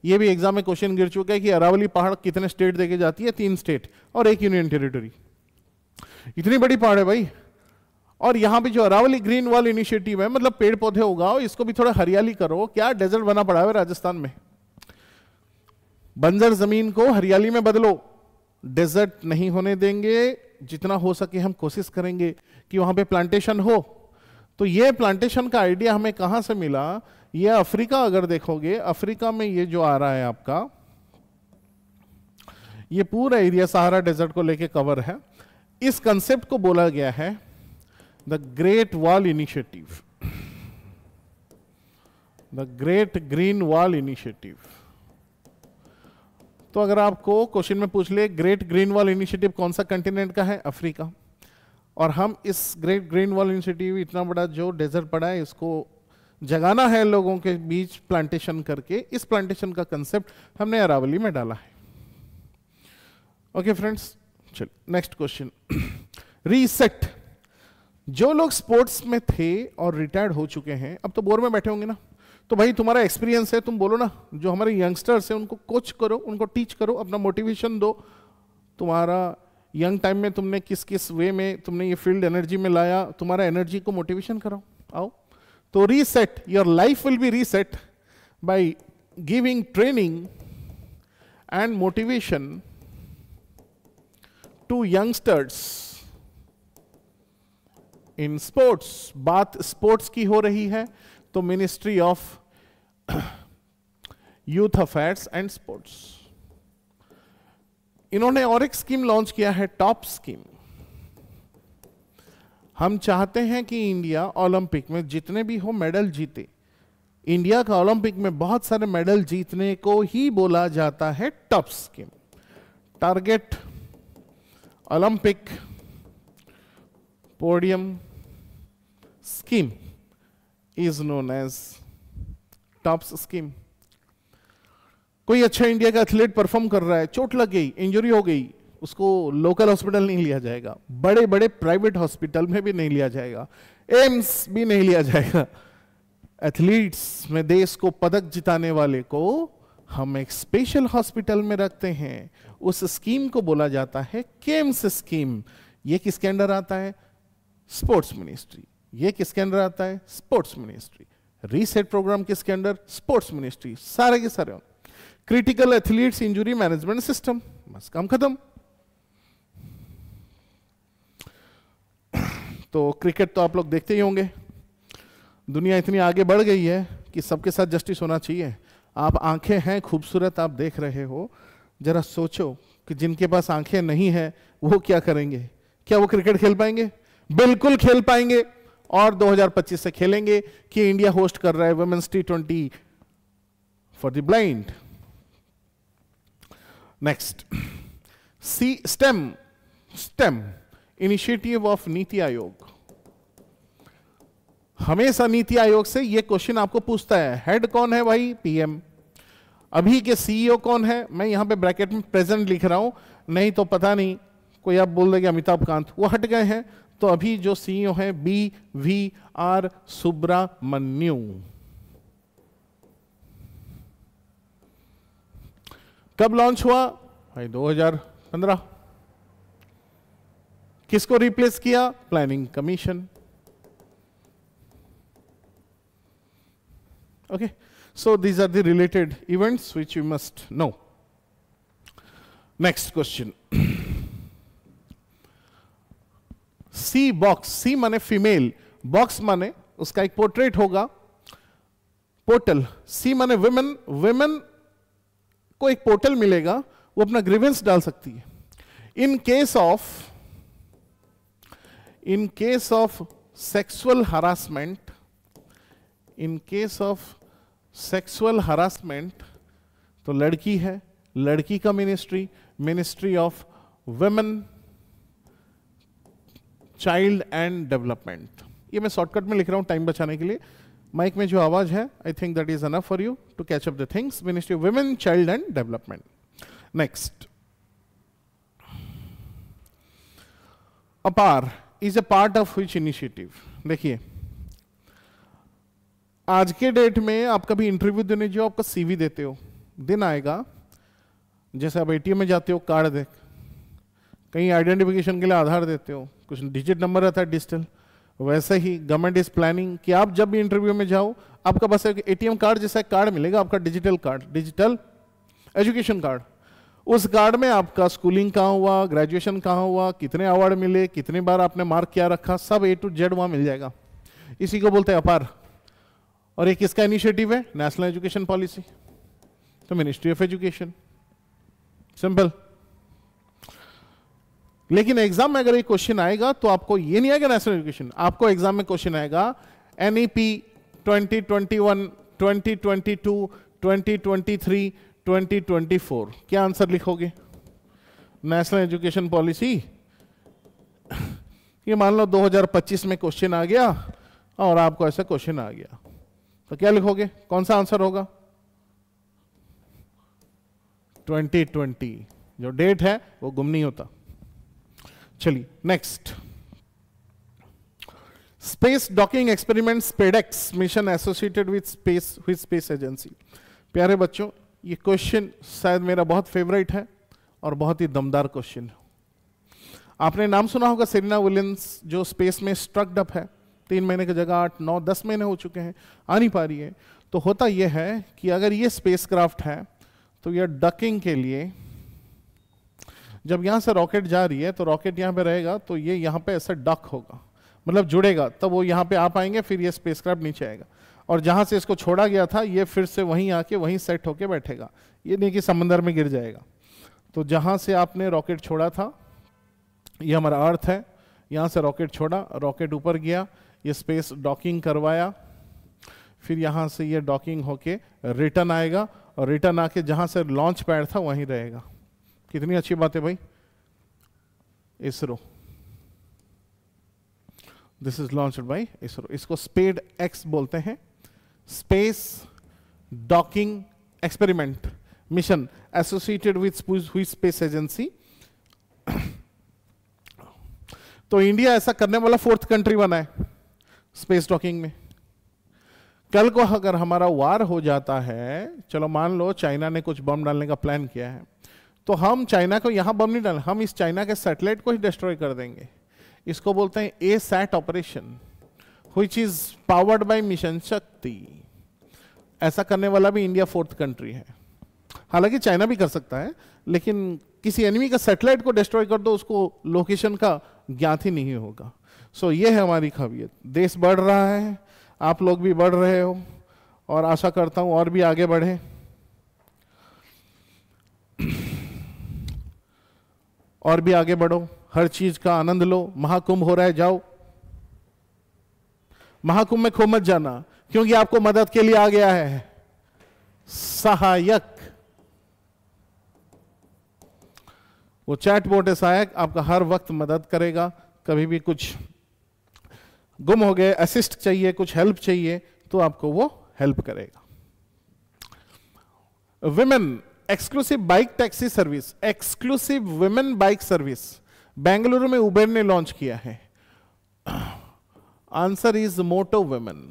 ये भी एग्जाम में क्वेश्चन गिर चुका है कि अरावली पहाड़ कितने स्टेट देके जाती है? 3 स्टेट और 1 यूनियन टेरिटरी। इतनी बड़ी पहाड़ है भाई। और यहां पे जो अरावली ग्रीन वॉल इनिशिएटिव है, मतलब पेड़ पौधे उगाओ, इसको भी थोड़ा हरियाली करो। क्या डेजर्ट बना पड़ा है राजस्थान में? बंजर जमीन को हरियाली में बदलो। डेजर्ट नहीं होने देंगे, जितना हो सके हम कोशिश करेंगे कि वहां पे प्लांटेशन हो। तो ये प्लांटेशन का आइडिया हमें कहां से मिला? ये अफ्रीका, अगर देखोगे अफ्रीका में ये जो आ रहा है आपका, ये पूरा एरिया सहारा डेजर्ट को लेके कवर है। इस कंसेप्ट को बोला गया है the great wall initiative, the great green wall initiative. तो अगर आपको क्वेश्चन में पूछ ले ग्रेट ग्रीन वॉल इनिशिएटिव कौन सा कंटिनेंट का है? अफ्रीका। और हम इस ग्रेट ग्रीन वॉल इनिशिएटिव, इतना बड़ा जो डेजर्ट पड़ा है, इसको जगाना है लोगों के बीच प्लांटेशन करके। इस प्लांटेशन का कंसेप्ट हमने अरावली में डाला है। ओके फ्रेंड्स, चलिए नेक्स्ट क्वेश्चन। रीसेट। जो लोग स्पोर्ट्स में थे और रिटायर्ड हो चुके हैं, अब तो बोर में बैठे होंगे ना, तो भाई तुम्हारा एक्सपीरियंस है, तुम बोलो ना। जो हमारे यंगस्टर्स हैं उनको कोच करो, उनको टीच करो, अपना मोटिवेशन दो। तुम्हारा यंग टाइम में तुमने किस किस वे में तुमने ये फील्ड एनर्जी में लाया, तुम्हारा एनर्जी को मोटिवेशन कराओ, आओ। तो reset, your life will be reset by giving training and motivation to youngsters in sports. बात स्पोर्ट्स की हो रही है तो ministry of youth affairs and sports, इन्होंने और एक स्कीम लॉन्च किया है, टॉप स्कीम। हम चाहते हैं कि इंडिया ओलंपिक में जितने भी हो मेडल जीते। इंडिया का ओलंपिक में बहुत सारे मेडल जीतने को ही बोला जाता है top scheme. Target Olympic podium scheme is known as TOPS scheme. कोई अच्छा इंडिया का एथलीट परफॉर्म कर रहा है, चोट लग गई, इंजरी हो गई, उसको लोकल हॉस्पिटल नहीं लिया जाएगा, बड़े बड़े प्राइवेट हॉस्पिटल में भी नहीं लिया जाएगा, एम्स भी नहीं लिया जाएगा। एथलीट्स में देश को पदक जिताने वाले को हम एक स्पेशल हॉस्पिटल में रखते हैं। उस स्कीम को बोला जाता है केम्स स्कीम। ये किसके अंडर आता है? Sports ministry. ये किसके अंडर आता है? Sports ministry. रीसेट प्रोग्राम किसके अंडर? Sports ministry. सारे के सारे। Critical athletes injury management system, बस काम खत्म। तो क्रिकेट तो आप लोग देखते ही होंगे। दुनिया इतनी आगे बढ़ गई है कि सबके साथ जस्टिस होना चाहिए। आप आंखें हैं खूबसूरत, आप देख रहे हो, जरा सोचो कि जिनके पास आंखें नहीं है वो क्या करेंगे? क्या वो क्रिकेट खेल पाएंगे? बिल्कुल खेल पाएंगे। और 2025 से खेलेंगे कि इंडिया होस्ट कर रहा है women's T20 for the blind. Next, STEM initiative of NITI Aayog. हमेशा नीति आयोग से यह क्वेश्चन आपको पूछता है, हेड कौन है भाई? PM। अभी के सीईओ कौन है, मैं यहां पे ब्रैकेट में प्रेजेंट लिख रहा हूं, नहीं तो पता नहीं कोई आप बोल देगा अमिताभ कांत, वो हट गए हैं। तो अभी जो सीईओ है BVR सुब्रमण्यु। कब लॉन्च हुआ भाई? 2015। किसको रिप्लेस किया? Planning commission. Okay, so these are the related events which you must know. Next question. C box, C माने फीमेल, बॉक्स माने उसका एक पोर्ट्रेट होगा, पोर्टल। C माने वुमेन, वुमेन को एक पोर्टल मिलेगा, वो अपना ग्रीवेंस डाल सकती है। In case of sexual harassment, in case of sexual harassment तो लड़की है, लड़की का ministry of women, child and development. ये मैं शॉर्टकट में लिख रहा हूं टाइम बचाने के लिए। माइक में जो आवाज है, I think that is enough for you to catch up the things. Ministry of women, child and development. Next, APAAR is a part of which initiative? देखिए, आज के डेट में आप कभी इंटरव्यू देने जाओ, आपका सीवी देते हो, दिन आएगा जैसे आप एटीएम में जाते हो, कार्ड दे, कहीं आइडेंटिफिकेशन के लिए आधार देते हो, कुछ डिजिट नंबर रहता है डिजिटल, वैसे ही गवर्नमेंट इज प्लानिंग कि आप जब भी इंटरव्यू में जाओ, आपका बस एक एटीएम कार्ड जैसा कार्ड मिलेगा, आपका digital card, digital education card. उस कार्ड में आपका स्कूलिंग कहाँ हुआ, ग्रेजुएशन कहाँ हुआ, कितने अवार्ड मिले, कितने बार आपने मार्क क्या रखा, सब A to Z वहां मिल जाएगा। इसी को बोलते हैं अपार। और एक किसका इनिशिएटिव है? नेशनल एजुकेशन पॉलिसी, तो मिनिस्ट्री ऑफ एजुकेशन। सिंपल। लेकिन एग्जाम में अगर एक क्वेश्चन आएगा तो आपको ये नहीं आएगा नेशनल एजुकेशन, आपको एग्जाम में क्वेश्चन आएगा NEP 2021, 2022, 2023, 2024। क्या आंसर लिखोगे? National education policy. ये मान लो 2025 में क्वेश्चन आ गया और आपको ऐसा क्वेश्चन आ गया, तो क्या लिखोगे? कौन सा आंसर होगा? 2020। जो डेट है वो गुम नहीं होता। चलिए next, space docking experiment SpaDeX mission associated with space agency. प्यारे बच्चों, ये क्वेश्चन शायद मेरा बहुत फेवरेट है और बहुत ही दमदार क्वेश्चन है। आपने नाम सुना होगा सेरेना विलियम्स, जो स्पेस में स्ट्रक्ड अप है, 3 महीने की जगह 8, 9, 10 महीने हो चुके हैं, आ नहीं पा रही है। तो होता यह है कि अगर ये स्पेसक्राफ्ट है तो यह डकिंग के लिए, जब यहां से रॉकेट जा रही है तो रॉकेट यहां पे रहेगा, तो ये यहां पे ऐसा डक होगा, मतलब जुड़ेगा, तब वो यहां पे आ पाएंगे, फिर ये स्पेसक्राफ्ट नीचे आएगा। और जहां से इसको छोड़ा गया था ये फिर से वहीं आके वहीं सेट होके बैठेगा, ये नहीं कि समंदर में गिर जाएगा। तो जहां से आपने रॉकेट छोड़ा था, ये हमारा अर्थ है, यहां से रॉकेट छोड़ा, रॉकेट ऊपर गया, ये स्पेस डॉकिंग करवाया, फिर यहां से ये डॉकिंग होके रिटर्न आएगा और रिटर्न आके जहां से लॉन्च पैड था वहीं रहेगा। कितनी अच्छी बात है भाई। ISRO, this is launched bye ISRO. इसको स्पेड एक्स बोलते हैं, space docking experiment mission associated with space agency. तो इंडिया ऐसा करने वाला 4th कंट्री बना है स्पेस डॉकिंग में। कल को अगर हमारा वार हो जाता है, चलो मान लो चाइना ने कुछ बम डालने का प्लान किया है, तो हम चाइना को यहां बम नहीं डालें, हम इस चाइना के सैटेलाइट को ही डिस्ट्रॉय कर देंगे। इसको बोलते हैं ASAT operation, which is powered by mission शक्ति। ऐसा करने वाला भी इंडिया 4th कंट्री है। हालांकि चाइना भी कर सकता है, लेकिन किसी एनिमी का सैटेलाइट को डिस्ट्रॉय कर दो, उसको लोकेशन का ज्ञात ही नहीं होगा। सो ये है हमारी खबीयत। देश बढ़ रहा है, आप लोग भी बढ़ रहे हो, और आशा करता हूं और भी आगे बढ़े। और भी आगे बढ़ो, हर चीज का आनंद लो। महाकुंभ हो रहा है, जाओ। महाकुंभ में खो मत जाना, क्योंकि आपको मदद के लिए आ गया है सहायक। वो चैटबॉट है सहायक, आपका हर वक्त मदद करेगा। कभी भी कुछ गुम हो गए, असिस्ट चाहिए, कुछ हेल्प चाहिए, तो आपको वो हेल्प करेगा। Women exclusive bike taxi service, exclusive women bike service Bengaluru में उबेर ने लॉन्च किया है। Answer is Moto Women.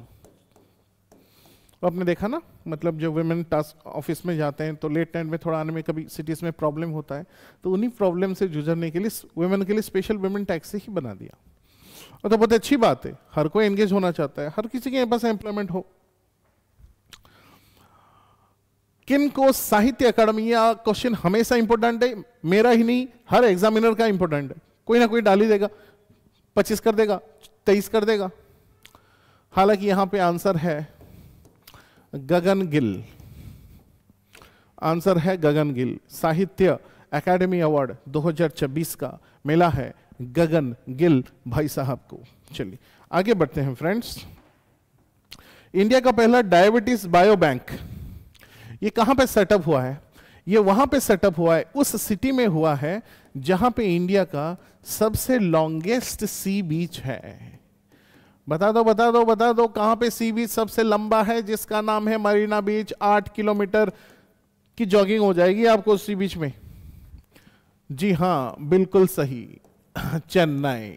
तो आपने देखा ना, मतलब जो विमेन टास्क ऑफिस में जाते हैं तो लेट नाइट में थोड़ा आने में कभी सिटीज में प्रॉब्लम होता है, तो उन्हीं प्रॉब्लम से गुजरने के लिए विमेन के लिए स्पेशल विमेन टैक्सी ही बना दिया। और तो बहुत अच्छी बात है, हर कोई एंगेज होना चाहता है, हर किसी के पास एम्प्लॉयमेंट हो। किन को साहित्य अकादमी, या क्वेश्चन हमेशा इंपॉर्टेंट है, मेरा ही नहीं हर एग्जामिनर का इंपॉर्टेंट है, कोई ना कोई डाल ही देगा, 25 कर देगा, 23 कर देगा। हालांकि यहां पे आंसर है गगन गिल। आंसर है गगन गिल। साहित्य अकादमी अवार्ड 2026 का मिला है गगन गिल भाई साहब को। चलिए आगे बढ़ते हैं फ्रेंड्स। इंडिया का पहला डायबिटीज बायो बैंक, ये कहां पे सेटअप हुआ है? ये वहां पे सेटअप हुआ है, उस सिटी में हुआ है जहां पे इंडिया का सबसे लॉन्गेस्ट सी बीच है। बता दो बता दो बता दो, कहां पे सी बीच सबसे लंबा है? जिसका नाम है मरीना बीच। 8 किलोमीटर की जॉगिंग हो जाएगी आपको सी बीच में। जी हां, बिल्कुल सही, चेन्नई।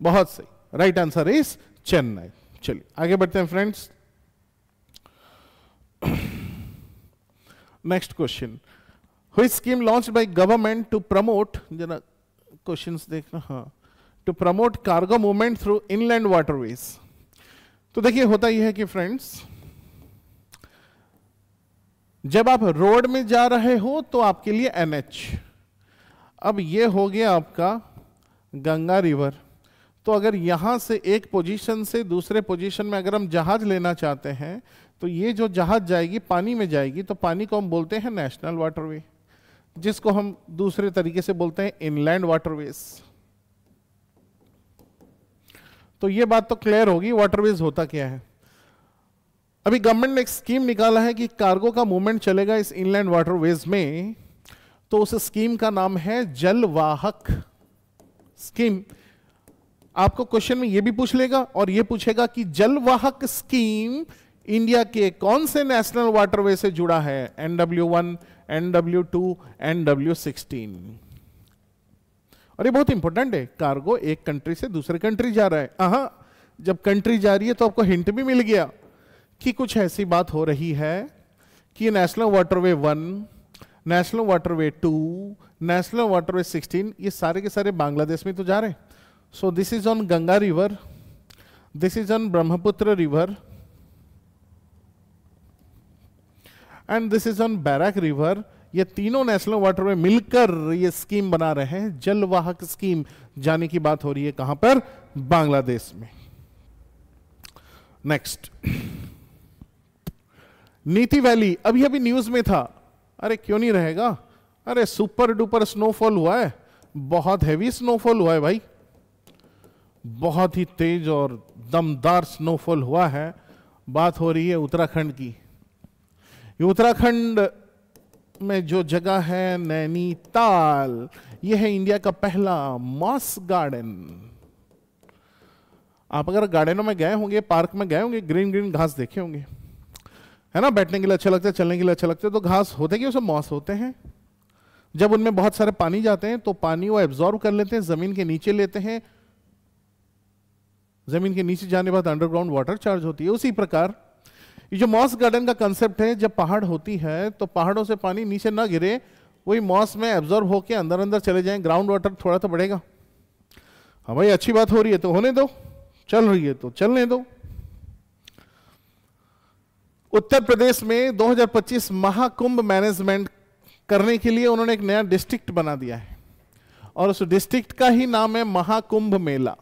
बहुत सही, राइट आंसर इज चेन्नई। चलिए आगे बढ़ते हैं friends. Next question, which scheme launched by government to promote, जरा क्वेश्चंस देखना, हाँ, to promote cargo movement through inland waterways. तो देखिए होता यह है कि फ्रेंड्स, जब आप रोड में जा रहे हो तो आपके लिए एनएच, अब ये हो गया आपका गंगा रिवर। तो अगर यहां से एक पोजीशन से दूसरे पोजीशन में अगर हम जहाज लेना चाहते हैं, तो ये जो जहाज जाएगी पानी में जाएगी, तो पानी को हम बोलते हैं नेशनल वाटरवे, जिसको हम दूसरे तरीके से बोलते हैं इनलैंड वाटरवेज। तो ये बात तो क्लियर होगी वाटरवेज होता क्या है। अभी गवर्नमेंट ने एक स्कीम निकाला है कि कार्गो का मूवमेंट चलेगा इस इनलैंड वाटरवेज में, तो उस स्कीम का नाम है जलवाहक स्कीम। आपको क्वेश्चन में यह भी पूछ लेगा और यह पूछेगा कि जलवाहक स्कीम इंडिया के कौन से नेशनल वाटरवे से जुड़ा है? NW1, NW2, NW16। और ये बहुत इंपॉर्टेंट है, कार्गो एक कंट्री से दूसरे कंट्री जा रहा है। हाँ, जब कंट्री जा रही है तो आपको हिंट भी मिल गया कि कुछ ऐसी बात हो रही है कि national waterway 1, national waterway 2, national waterway 16, ये सारे के सारे बांग्लादेश में तो जा रहे हैं। सो this is on Ganga river, this is on Brahmaputra river, and this is on बैराक river. ये तीनों नेशनल वाटरवे मिलकर ये स्कीम बना रहे हैं, जलवाहक स्कीम। जाने की बात हो रही है कहां पर? बांग्लादेश में। नेक्स्ट, नीति वैली अभी अभी न्यूज में था। अरे क्यों नहीं रहेगा, अरे सुपर डुपर स्नोफॉल हुआ है, बहुत हैवी स्नोफॉल हुआ है भाई, बहुत ही तेज और दमदार स्नोफॉल हुआ है। बात हो रही है उत्तराखंड की। ये उत्तराखंड में जो जगह है नैनीताल, ये है इंडिया का पहला मॉस गार्डन। आप अगर गार्डनों में गए होंगे, पार्क में गए होंगे, ग्रीन ग्रीन घास देखे होंगे, है ना, बैठने के लिए अच्छा लगता है, चलने के लिए अच्छा लगता है। तो घास होते क्या, उसमें मॉस होते हैं। जब उनमें बहुत सारे पानी जाते हैं तो पानी वो एब्जॉर्ब कर लेते हैं, जमीन के नीचे लेते हैं, जमीन के नीचे जाने के बाद अंडरग्राउंड वाटर चार्ज होती है। उसी प्रकार ये जो मॉस गार्डन का कंसेप्ट है, जब पहाड़ होती है तो पहाड़ों से पानी नीचे ना गिरे, वही मॉस में एब्जॉर्ब होकर अंदर अंदर चले जाएं, ग्राउंड वाटर थोड़ा तो बढ़ेगा। हाँ भाई, अच्छी बात हो रही है तो होने दो, चल रही है तो चलने दो। उत्तर प्रदेश में 2025 महाकुंभ मैनेजमेंट करने के लिए उन्होंने एक नया डिस्ट्रिक्ट बना दिया है, और उस डिस्ट्रिक्ट का ही नाम है महाकुंभ मेला।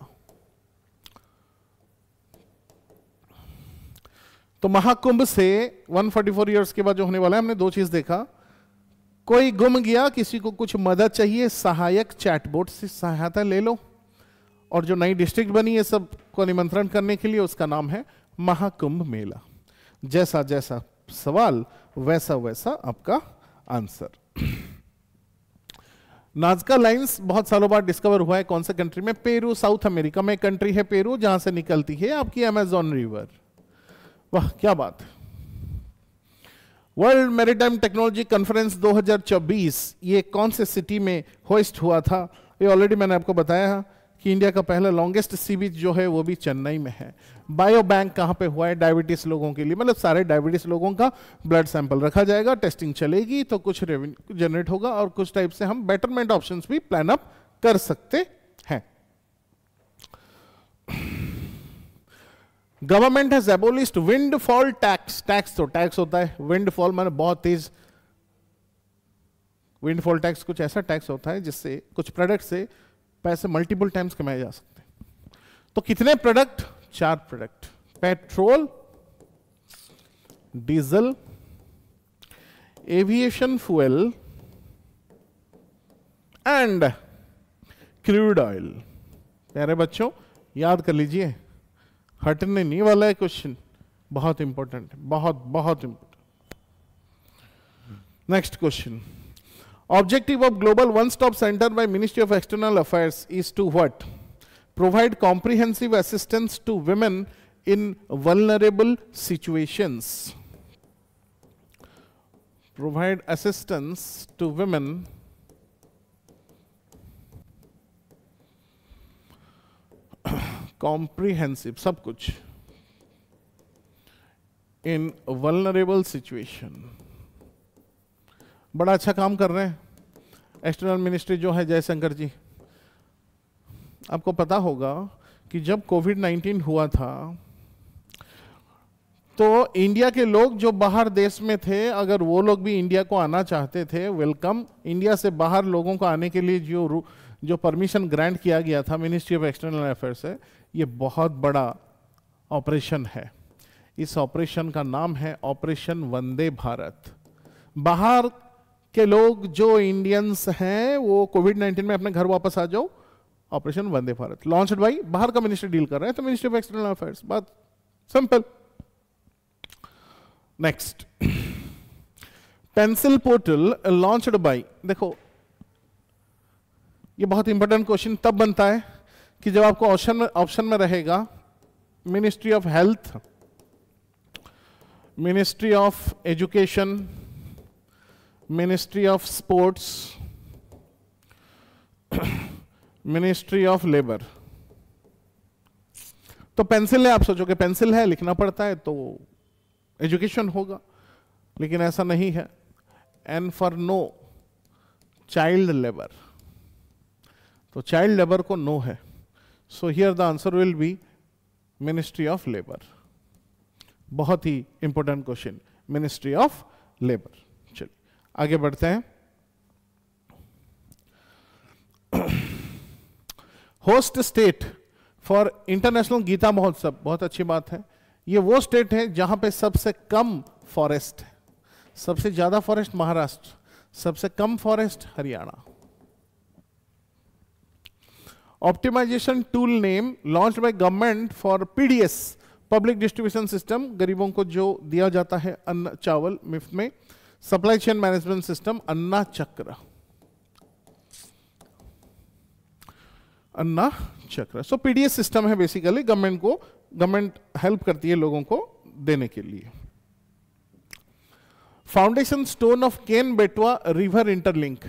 तो महाकुंभ से 144 इयर्स के बाद जो होने वाला है, हमने दो चीज देखा। कोई गुम गया, किसी को कुछ मदद चाहिए, सहायक चैटबोट से सहायता ले लो। और जो नई डिस्ट्रिक्ट बनी है सब को निमंत्रण करने के लिए, उसका नाम है महाकुंभ मेला। जैसा जैसा सवाल वैसा वैसा आपका आंसर। नाजका लाइंस बहुत सालों बाद डिस्कवर हुआ है, कौन से कंट्री में? पेरू, साउथ अमेरिका में कंट्री है पेरू, जहां से निकलती है आपकी अमेजॉन रिवर। वाह क्या बात। वर्ल्ड मैरीटाइम टेक्नोलॉजी कॉन्फ्रेंस 2024 ये कौन से सिटी में होस्ट हुआ था? ये ऑलरेडी मैंने आपको बताया कि इंडिया का पहला लॉन्गेस्ट सी बीच जो है वो भी चेन्नई में है। बायो बैंक कहाँ पे हुआ है? डायबिटीज लोगों के लिए, मतलब सारे डायबिटीज लोगों का ब्लड सैंपल रखा जाएगा, टेस्टिंग चलेगी तो कुछ रेवेन्यू जनरेट होगा और कुछ टाइप से हम बेटरमेंट ऑप्शंस भी प्लान अप कर सकते हैं। Government has एबोलिश्ड windfall tax. Tax तो टैक्स होता है, विंडफॉल माने बहुत तेज। विंडफॉल टैक्स कुछ ऐसा टैक्स होता है जिससे कुछ प्रोडक्ट से पैसे मल्टीपल टाइम्स कमाए जा सकते हैं। तो कितने product? 4 product, petrol, diesel, aviation fuel and crude oil. प्यारे बच्चों याद कर लीजिए, हटने नहीं वाला है क्वेश्चन, बहुत इंपॉर्टेंट है, बहुत बहुत important. Next question, objective of global one stop center by Ministry of External Affairs is to what? Provide comprehensive assistance to women in vulnerable situations. Provide assistance to women comprehensive सब कुछ in vulnerable situation। बड़ा अच्छा काम कर रहे हैं एक्सटर्नल मिनिस्ट्री जो है जयशंकर जी। आपको पता होगा कि जब कोविड-19 हुआ था तो इंडिया के लोग जो बाहर देश में थे, अगर वो लोग भी इंडिया को आना चाहते थे, वेलकम, इंडिया से बाहर लोगों को आने के लिए जो परमिशन ग्रांट किया गया था मिनिस्ट्री ऑफ एक्सटर्नल अफेयर्स से, ये बहुत बड़ा ऑपरेशन है। इस ऑपरेशन का नाम है ऑपरेशन वंदे भारत। बाहर के लोग जो इंडियंस हैं वो कोविड-19 में अपने घर वापस आ जाओ, operation Vande Bharat launched by, बाहर का मिनिस्ट्री डील कर रहे हैं तो मिनिस्ट्री ऑफ एक्सटर्नल अफेयर्स, बात simple. Next, pencil portal launched by, देखो ये बहुत इंपॉर्टेंट क्वेश्चन तब बनता है कि जब आपको ऑप्शन में रहेगा ministry of health, ministry of education, ministry of sports, ministry of labour. तो पेंसिल है, आप सोचोगे पेंसिल है, लिखना पड़ता है तो एजुकेशन होगा, लेकिन ऐसा नहीं है। N for no, child labour, तो चाइल्ड लेबर को नो है, so here the answer will be ministry of labour. बहुत ही important question, ministry of labour. चलिए आगे बढ़ते हैं। Host state for international Gita Mahotsav, बहुत अच्छी बात है। ये वो स्टेट है जहां पे सबसे कम फॉरेस्ट है, सबसे ज्यादा फॉरेस्ट महाराष्ट्र, सबसे कम forest Haryana. Optimisation tool name launched by government for PDS, public distribution system, गरीबों को जो दिया जाता है अन्न चावल मुफ्त में। सप्लाई चेन मैनेजमेंट सिस्टम अन्ना चक्र, अन्ना चक्र। सो पीडीएस सिस्टम है बेसिकली, गवर्नमेंट हेल्प करती है लोगों को देने के लिए। फाउंडेशन स्टोन ऑफ केन बेटवा रिवर इंटरलिंक,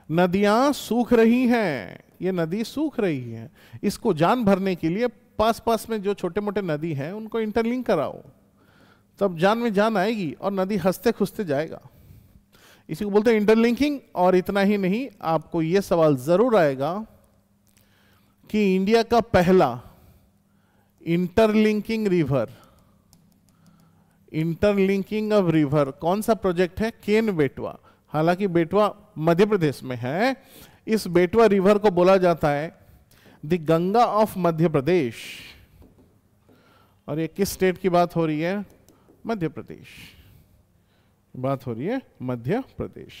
नदियां सूख रही हैं, ये नदी सूख रही है, इसको जान भरने के लिए पास में जो छोटे मोटे नदी हैं उनको इंटरलिंक कराओ, तब जान में जान आएगी और नदी हंसते खुसते जाएगा। इसी को बोलते हैं इंटरलिंकिंग। और इतना ही नहीं, आपको यह सवाल जरूर आएगा कि इंडिया का पहला interlinking river, interlinking of river कौन सा प्रोजेक्ट है? केन बेटवा। हालांकि बेटवा मध्य प्रदेश में है, इस बेटवा रिवर को बोला जाता है द गंगा ऑफ मध्य प्रदेश। और ये किस स्टेट की बात हो रही है? मध्य प्रदेश, बात हो रही है मध्य प्रदेश।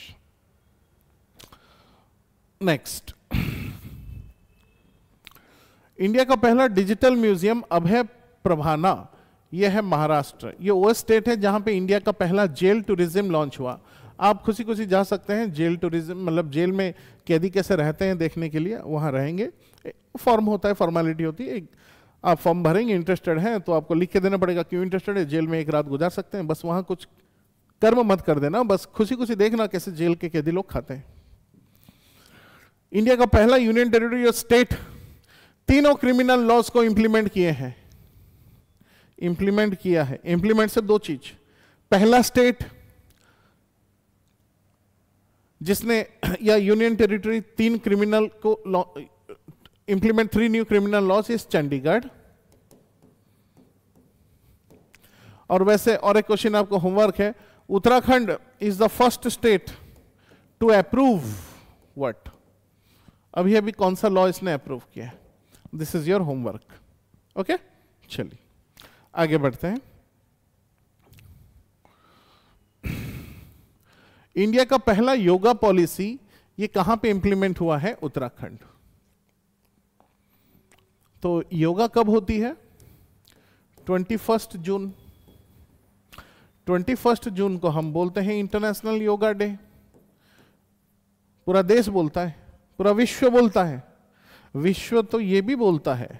नेक्स्ट, इंडिया का पहला डिजिटल म्यूजियम अभय प्रभाना, यह है महाराष्ट्र। ये वो स्टेट है जहां पे इंडिया का पहला जेल टूरिज्म लॉन्च हुआ। आप खुशी खुशी जा सकते हैं जेल टूरिज्म, मतलब जेल में कैदी कैसे रहते हैं देखने के लिए, वहां रहेंगे। फॉर्म होता है, फॉर्मेलिटी होती है, आप फॉर्म भरेंगे, इंटरेस्टेड हैं तो आपको लिख के देना पड़ेगा क्यों इंटरेस्टेड है, जेल में एक रात गुजार सकते हैं, बस वहां कुछ कर्म मत कर देना, बस खुशी खुशी देखना कैसे जेल के कैदी लोग खाते हैं। इंडिया का पहला यूनियन टेरिटरी और स्टेट तीनों क्रिमिनल लॉज को इंप्लीमेंट किए हैं, इंप्लीमेंट किया है। इंप्लीमेंट से दो चीज, पहला स्टेट जिसने या यूनियन टेरिटरी तीन क्रिमिनल को implement 3 new criminal laws is Chandigarh. और वैसे और एक क्वेश्चन आपको होमवर्क है, Uttarakhand is the first state to approve what, अभी अभी कौन सा लॉ इसने अप्रूव किया है? This is your homework. Okay, चलिए आगे बढ़ते हैं। इंडिया का पहला योगा पॉलिसी ये कहां पे इंप्लीमेंट हुआ है? उत्तराखंड। तो योगा कब होती है? 21 जून। 21 जून को हम बोलते हैं इंटरनेशनल योगा डे। पूरा देश बोलता है, पूरा विश्व बोलता है। विश्व तो ये भी बोलता है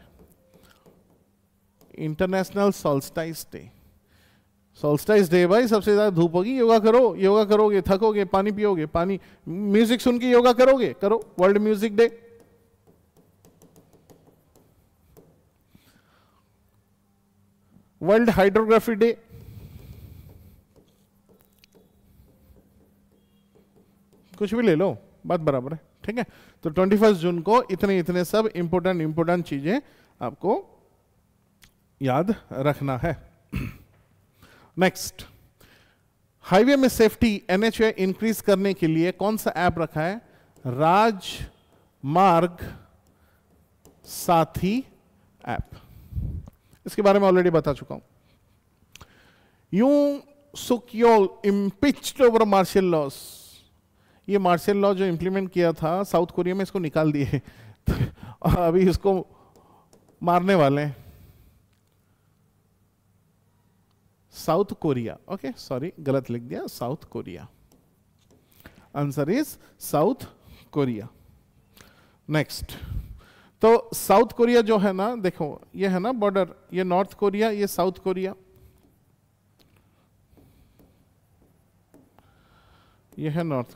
international solstice day. Solstice day भाई, सबसे ज्यादा धूप होगी, योगा करो, योगा करोगे थकोगे, पानी पियोगे, पानी म्यूजिक सुन के योगा करोगे, करो। World music day. World hydrography day, कुछ भी ले लो, बात बराबर है, ठीक है। तो 21 जून को इतने सब इंपोर्टेंट चीजें आपको याद रखना है। नेक्स्ट, हाईवे में सेफ्टी एनएचए इंक्रीज करने के लिए कौन सा ऐप रखा है? राजमार्ग साथी ऐप। इसके बारे में ऑलरेडी बता चुका हूं। यूं सुक योल इम्पिच्ड ओवर मार्शल लॉस। ये मार्शल लॉ जो इंप्लीमेंट किया था साउथ कोरिया में, इसको निकाल दिए अभी इसको मारने वाले हैं। साउथ कोरिया, ओके सॉरी गलत लिख दिया, south Korea. Answer is south Korea. Next, तो साउथ कोरिया जो है ना, देखो ये है ना बॉर्डर, ये नॉर्थ कोरिया, ये साउथ कोरिया, ये है नॉर्थ।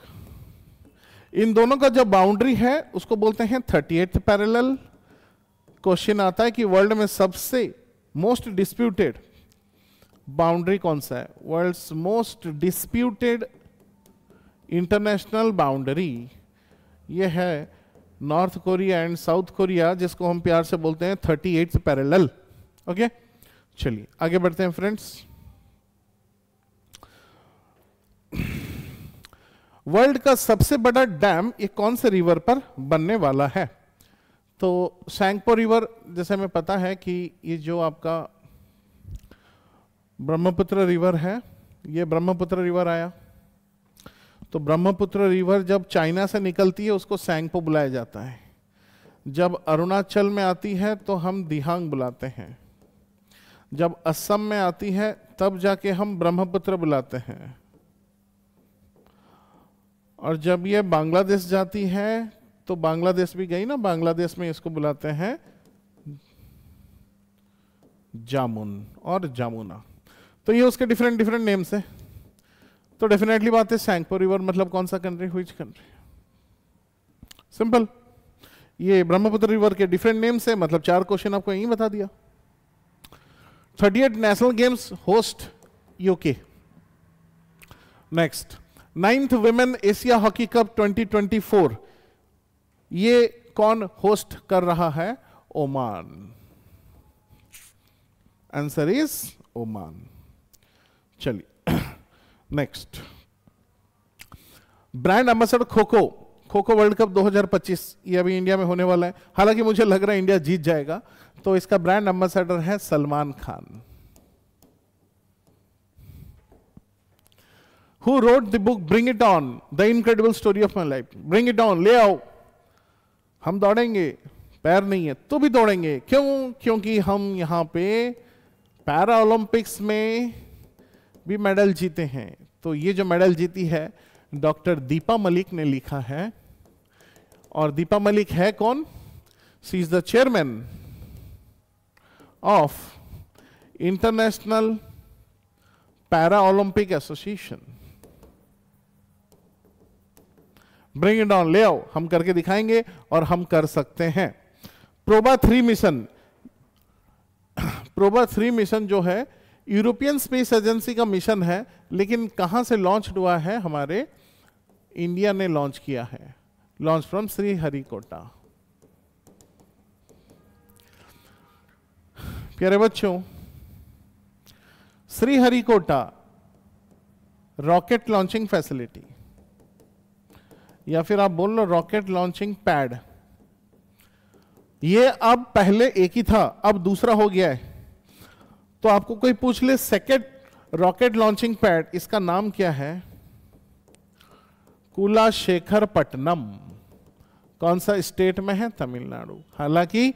इन दोनों का जो बाउंड्री है उसको बोलते हैं 38th पैरेलल। क्वेश्चन आता है कि वर्ल्ड में सबसे मोस्ट डिस्प्यूटेड बाउंड्री कौन सा है? World's most disputed international boundary ये है North Korea and South Korea, जिसको हम प्यार से बोलते हैं 38th पैरेलल। ओके, चलिए आगे बढ़ते हैं फ्रेंड्स। वर्ल्ड का सबसे बड़ा डैम ये कौन से रिवर पर बनने वाला है? तो सैंगपो रिवर, जैसे हमें पता है कि ये जो आपका ब्रह्मपुत्र रिवर है, ये ब्रह्मपुत्र रिवर आया, तो ब्रह्मपुत्र रिवर जब चाइना से निकलती है उसको सैंगपो बुलाया जाता है। जब अरुणाचल में आती है तो हम दिहांग बुलाते हैं। जब असम में आती है तब जाके हम ब्रह्मपुत्र बुलाते हैं। और जब ये बांग्लादेश जाती है तो बांग्लादेश भी गई ना, बांग्लादेश में इसको बुलाते हैं जामुन और जामुना। तो ये उसके डिफरेंट नेम्स है। तो डेफिनेटली बात है सैंगपो रिवर मतलब कौन सा कंट्री, व्हिच कंट्री? सिंपल, ये ब्रह्मपुत्र रिवर के डिफरेंट नेम्स है, मतलब 4 क्वेश्चन आपको यही बता दिया। 38 national games host UK. Next, 9th women Asia hockey cup 2024 ये कौन होस्ट कर रहा है? ओमान। Answer is Oman. चलिए नेक्स्ट, ब्रांड एम्बेसडर खो वर्ल्ड कप 2025 ये अभी इंडिया में होने वाला है। हालांकि मुझे लग रहा है इंडिया जीत जाएगा, तो इसका ब्रांड एम्बेसडर है Salman Khan. Who wrote the book Bring It On, The Incredible Story of My Life? Bring it on, ले आओ, हम दौड़ेंगे, पैर नहीं है तो भी दौड़ेंगे। क्यों? क्योंकि हम यहाँ पे पैरा ओलंपिक्स में भी मेडल जीते हैं। तो ये जो मेडल जीती है डॉक्टर दीपा मलिक ने लिखा है। और दीपा मलिक है कौन? She is the chairman of international para Olympic association. Bring it on, ले आओ, हम करके दिखाएंगे और हम कर सकते हैं। प्रोबा 3 मिशन, प्रोबा 3 मिशन जो है यूरोपियन स्पेस एजेंसी का मिशन है, लेकिन कहां से लॉन्च हुआ है? हमारे इंडिया ने लॉन्च किया है, लॉन्च फ्रॉम श्रीहरिकोटा। प्यारे बच्चों, श्रीहरिकोटा रॉकेट लॉन्चिंग फैसिलिटी, या फिर आप बोल लो रॉकेट लॉन्चिंग पैड, ये अब पहले एक ही था, अब दूसरा हो गया है। तो आपको कोई पूछ ले सेकेंड रॉकेट लॉन्चिंग पैड, इसका नाम क्या है? कुलाशेखरपट्टनम। कौन सा स्टेट में है? तमिलनाडु। हालांकि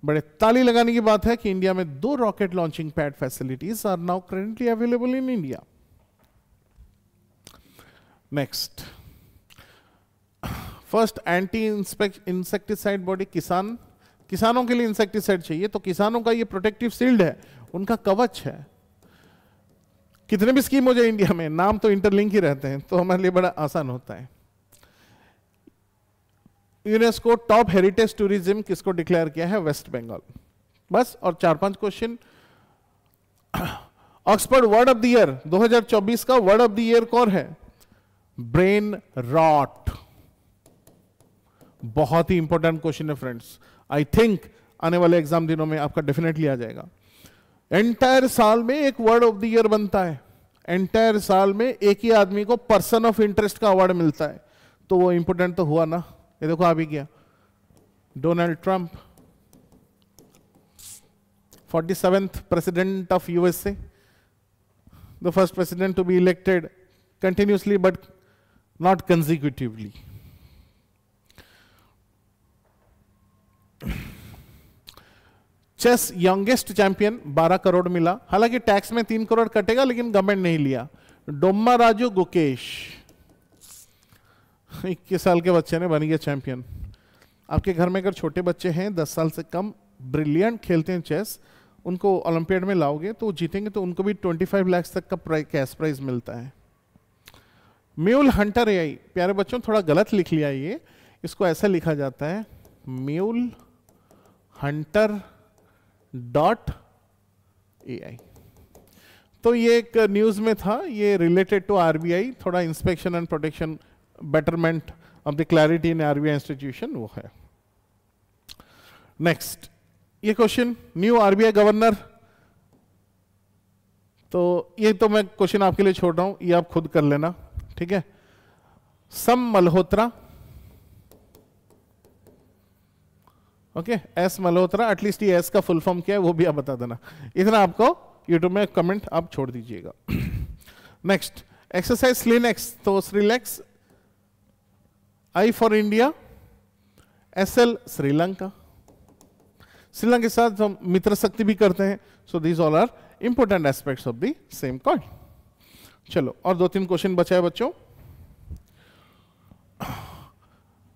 बड़े ताली लगाने की बात है कि इंडिया में 2 rocket launching pad facilities are now currently available in India. Next, first anti insecticide body. किसानों के लिए इंसेक्टिसाइड चाहिए, तो किसानों का ये प्रोटेक्टिव शील्ड है, उनका कवच है। कितने भी स्कीम हो जाए इंडिया में, नाम तो इंटरलिंक ही रहते हैं, तो हमारे लिए बड़ा आसान होता है। यूनेस्को टॉप हेरिटेज टूरिज्म किसको डिक्लेयर किया है? वेस्ट बंगाल। बस, और 4-5 question. Oxford word of the year 2024 का वर्ड ऑफ द ईयर कौन है? Brain rot. बहुत ही इंपॉर्टेंट क्वेश्चन है फ्रेंड्स, आई थिंक आने वाले एग्जाम दिनों में आपका डेफिनेटली आ जाएगा। एंटायर साल में एक वर्ड ऑफ द ईयर बनता है, एंटायर साल में एक ही आदमी को पर्सन ऑफ इंटरेस्ट का अवार्ड मिलता है, तो वो इंपॉर्टेंट तो हुआ ना। ये देखो आ भी गया, Donald Trump, 47th president of USA, the first president to be elected continuously but not consecutively. Chess youngest champion 12 crore मिला, हालांकि टैक्स में 3 करोड़ कटेगा, लेकिन गवर्नमेंट नहीं लिया। डोम्मा राजू गुकेश, 21 साल के बच्चे ने बन गया चैंपियन। आपके घर में अगर छोटे बच्चे हैं 10 साल से कम, ब्रिलियंट खेलते हैं चेस, उनको ओलंपियाड में लाओगे तो जीतेंगे, तो उनको भी 25 लाख तक का कैश प्राइज मिलता है। म्यूल हंटर एआई, प्यारे बच्चों थोड़ा गलत लिख लिया ये, इसको ऐसा लिखा जाता है म्यूल हंटर .ai। तो ये एक न्यूज में था, ये रिलेटेड टू आरबीआई, थोड़ा inspection and protection, betterment of the clarity in RBI institution, वो है। नेक्स्ट, ये क्वेश्चन, न्यू आरबीआई गवर्नर, तो ये तो मैं क्वेश्चन आपके लिए छोड़ रहा हूं, ये आप खुद कर लेना, ठीक है। सम Malhotra, okay, S Malhotra, at least ये एस का फुल फॉर्म क्या है वो भी आप बता देना, इतना आपको यूट्यूब में कमेंट आप छोड़ दीजिएगा। नेक्स्ट, एक्सरसाइज स्लिनेक्स, तो SLINEX, I for India, SL Sri Lanka, Sri Lanka के साथ हम मित्र शक्ति भी करते हैं, so these all are important aspects of the same coin. चलो और 2-3 क्वेश्चन बचा है बच्चों।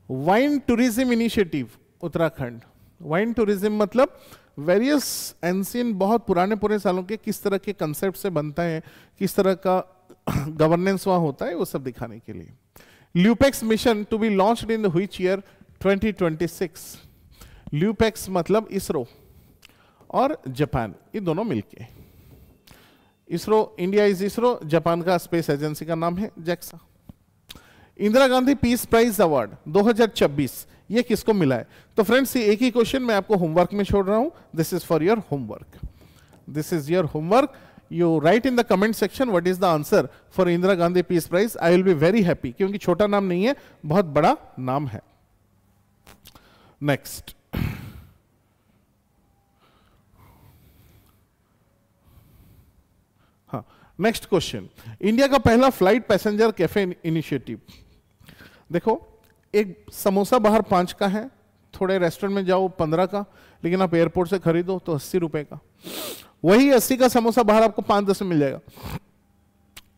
Wine tourism initiative Uttarakhand, wine tourism मतलब वेरियस एंशियंट, बहुत पुराने सालों के किस तरह के कंसेप्ट से बनता है, किस तरह का गवर्नेंस वहां होता है, वो सब दिखाने के लिए। LUPEX mission to be launched in the which year? 2026। LUPEX मतलब इसरो और जापान, ये दोनों मिलके। ISRO, India is ISRO, Japan का स्पेस एजेंसी का नाम है JAXA. Indira Gandhi peace prize award 2024, ये किसको मिला है? तो फ्रेंड्स ये एक ही क्वेश्चन मैं आपको होमवर्क में छोड़ रहा हूं, this is for your homework, this is your homework. You write in the comment section what is the answer for Indira Gandhi peace prize. I will be very happy, क्योंकि छोटा नाम नहीं है, बहुत बड़ा नाम है। नेक्स्ट, हाँ, नेक्स्ट क्वेश्चन, इंडिया का पहला फ्लाइट पैसेंजर कैफे इनिशिएटिव। देखो, एक समोसा बाहर 5 का है, थोड़े रेस्टोरेंट में जाओ 15 का, लेकिन आप एयरपोर्ट से खरीदो तो 80 रुपए का। वही 80 का समोसा बाहर आपको 5-10 में मिल जाएगा।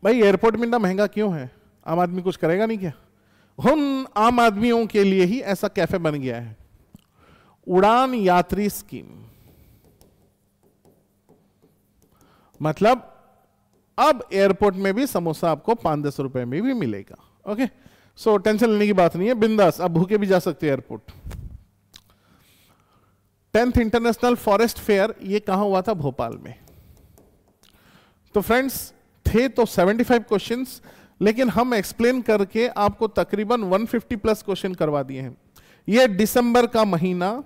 भाई एयरपोर्ट में इतना महंगा क्यों है? आम आदमी कुछ करेगा नहीं क्या? उन आम आदमियों के लिए ही ऐसा कैफे बन गया है, उड़ान यात्री स्कीम। मतलब अब एयरपोर्ट में भी समोसा आपको 5-10 रुपए में भी मिलेगा। ओके, सो टेंशन लेने की बात नहीं है, बिंदास, अब भूखे भी जा सकते हैं airport. 10th international forest fair, ये कहां हुआ था? भोपाल में। तो फ्रेंड्स थे तो 75 क्वेश्चंस, लेकिन हम एक्सप्लेन करके आपको तकरीबन 150 प्लस क्वेश्चन करवा दिए हैं। ये दिसंबर का महीना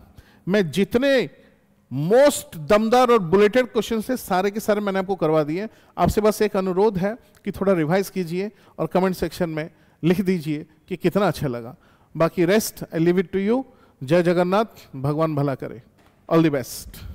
में जितने मोस्ट दमदार और बुलेटेड क्वेश्चन से सारे के सारे मैंने आपको करवा दिए। आपसे बस एक अनुरोध है कि थोड़ा रिवाइज कीजिए और कमेंट सेक्शन में लिख दीजिए कि कितना अच्छा लगा। बाकी rest I leave it to you. जय जगन्नाथ, भगवान भला करे। All the best.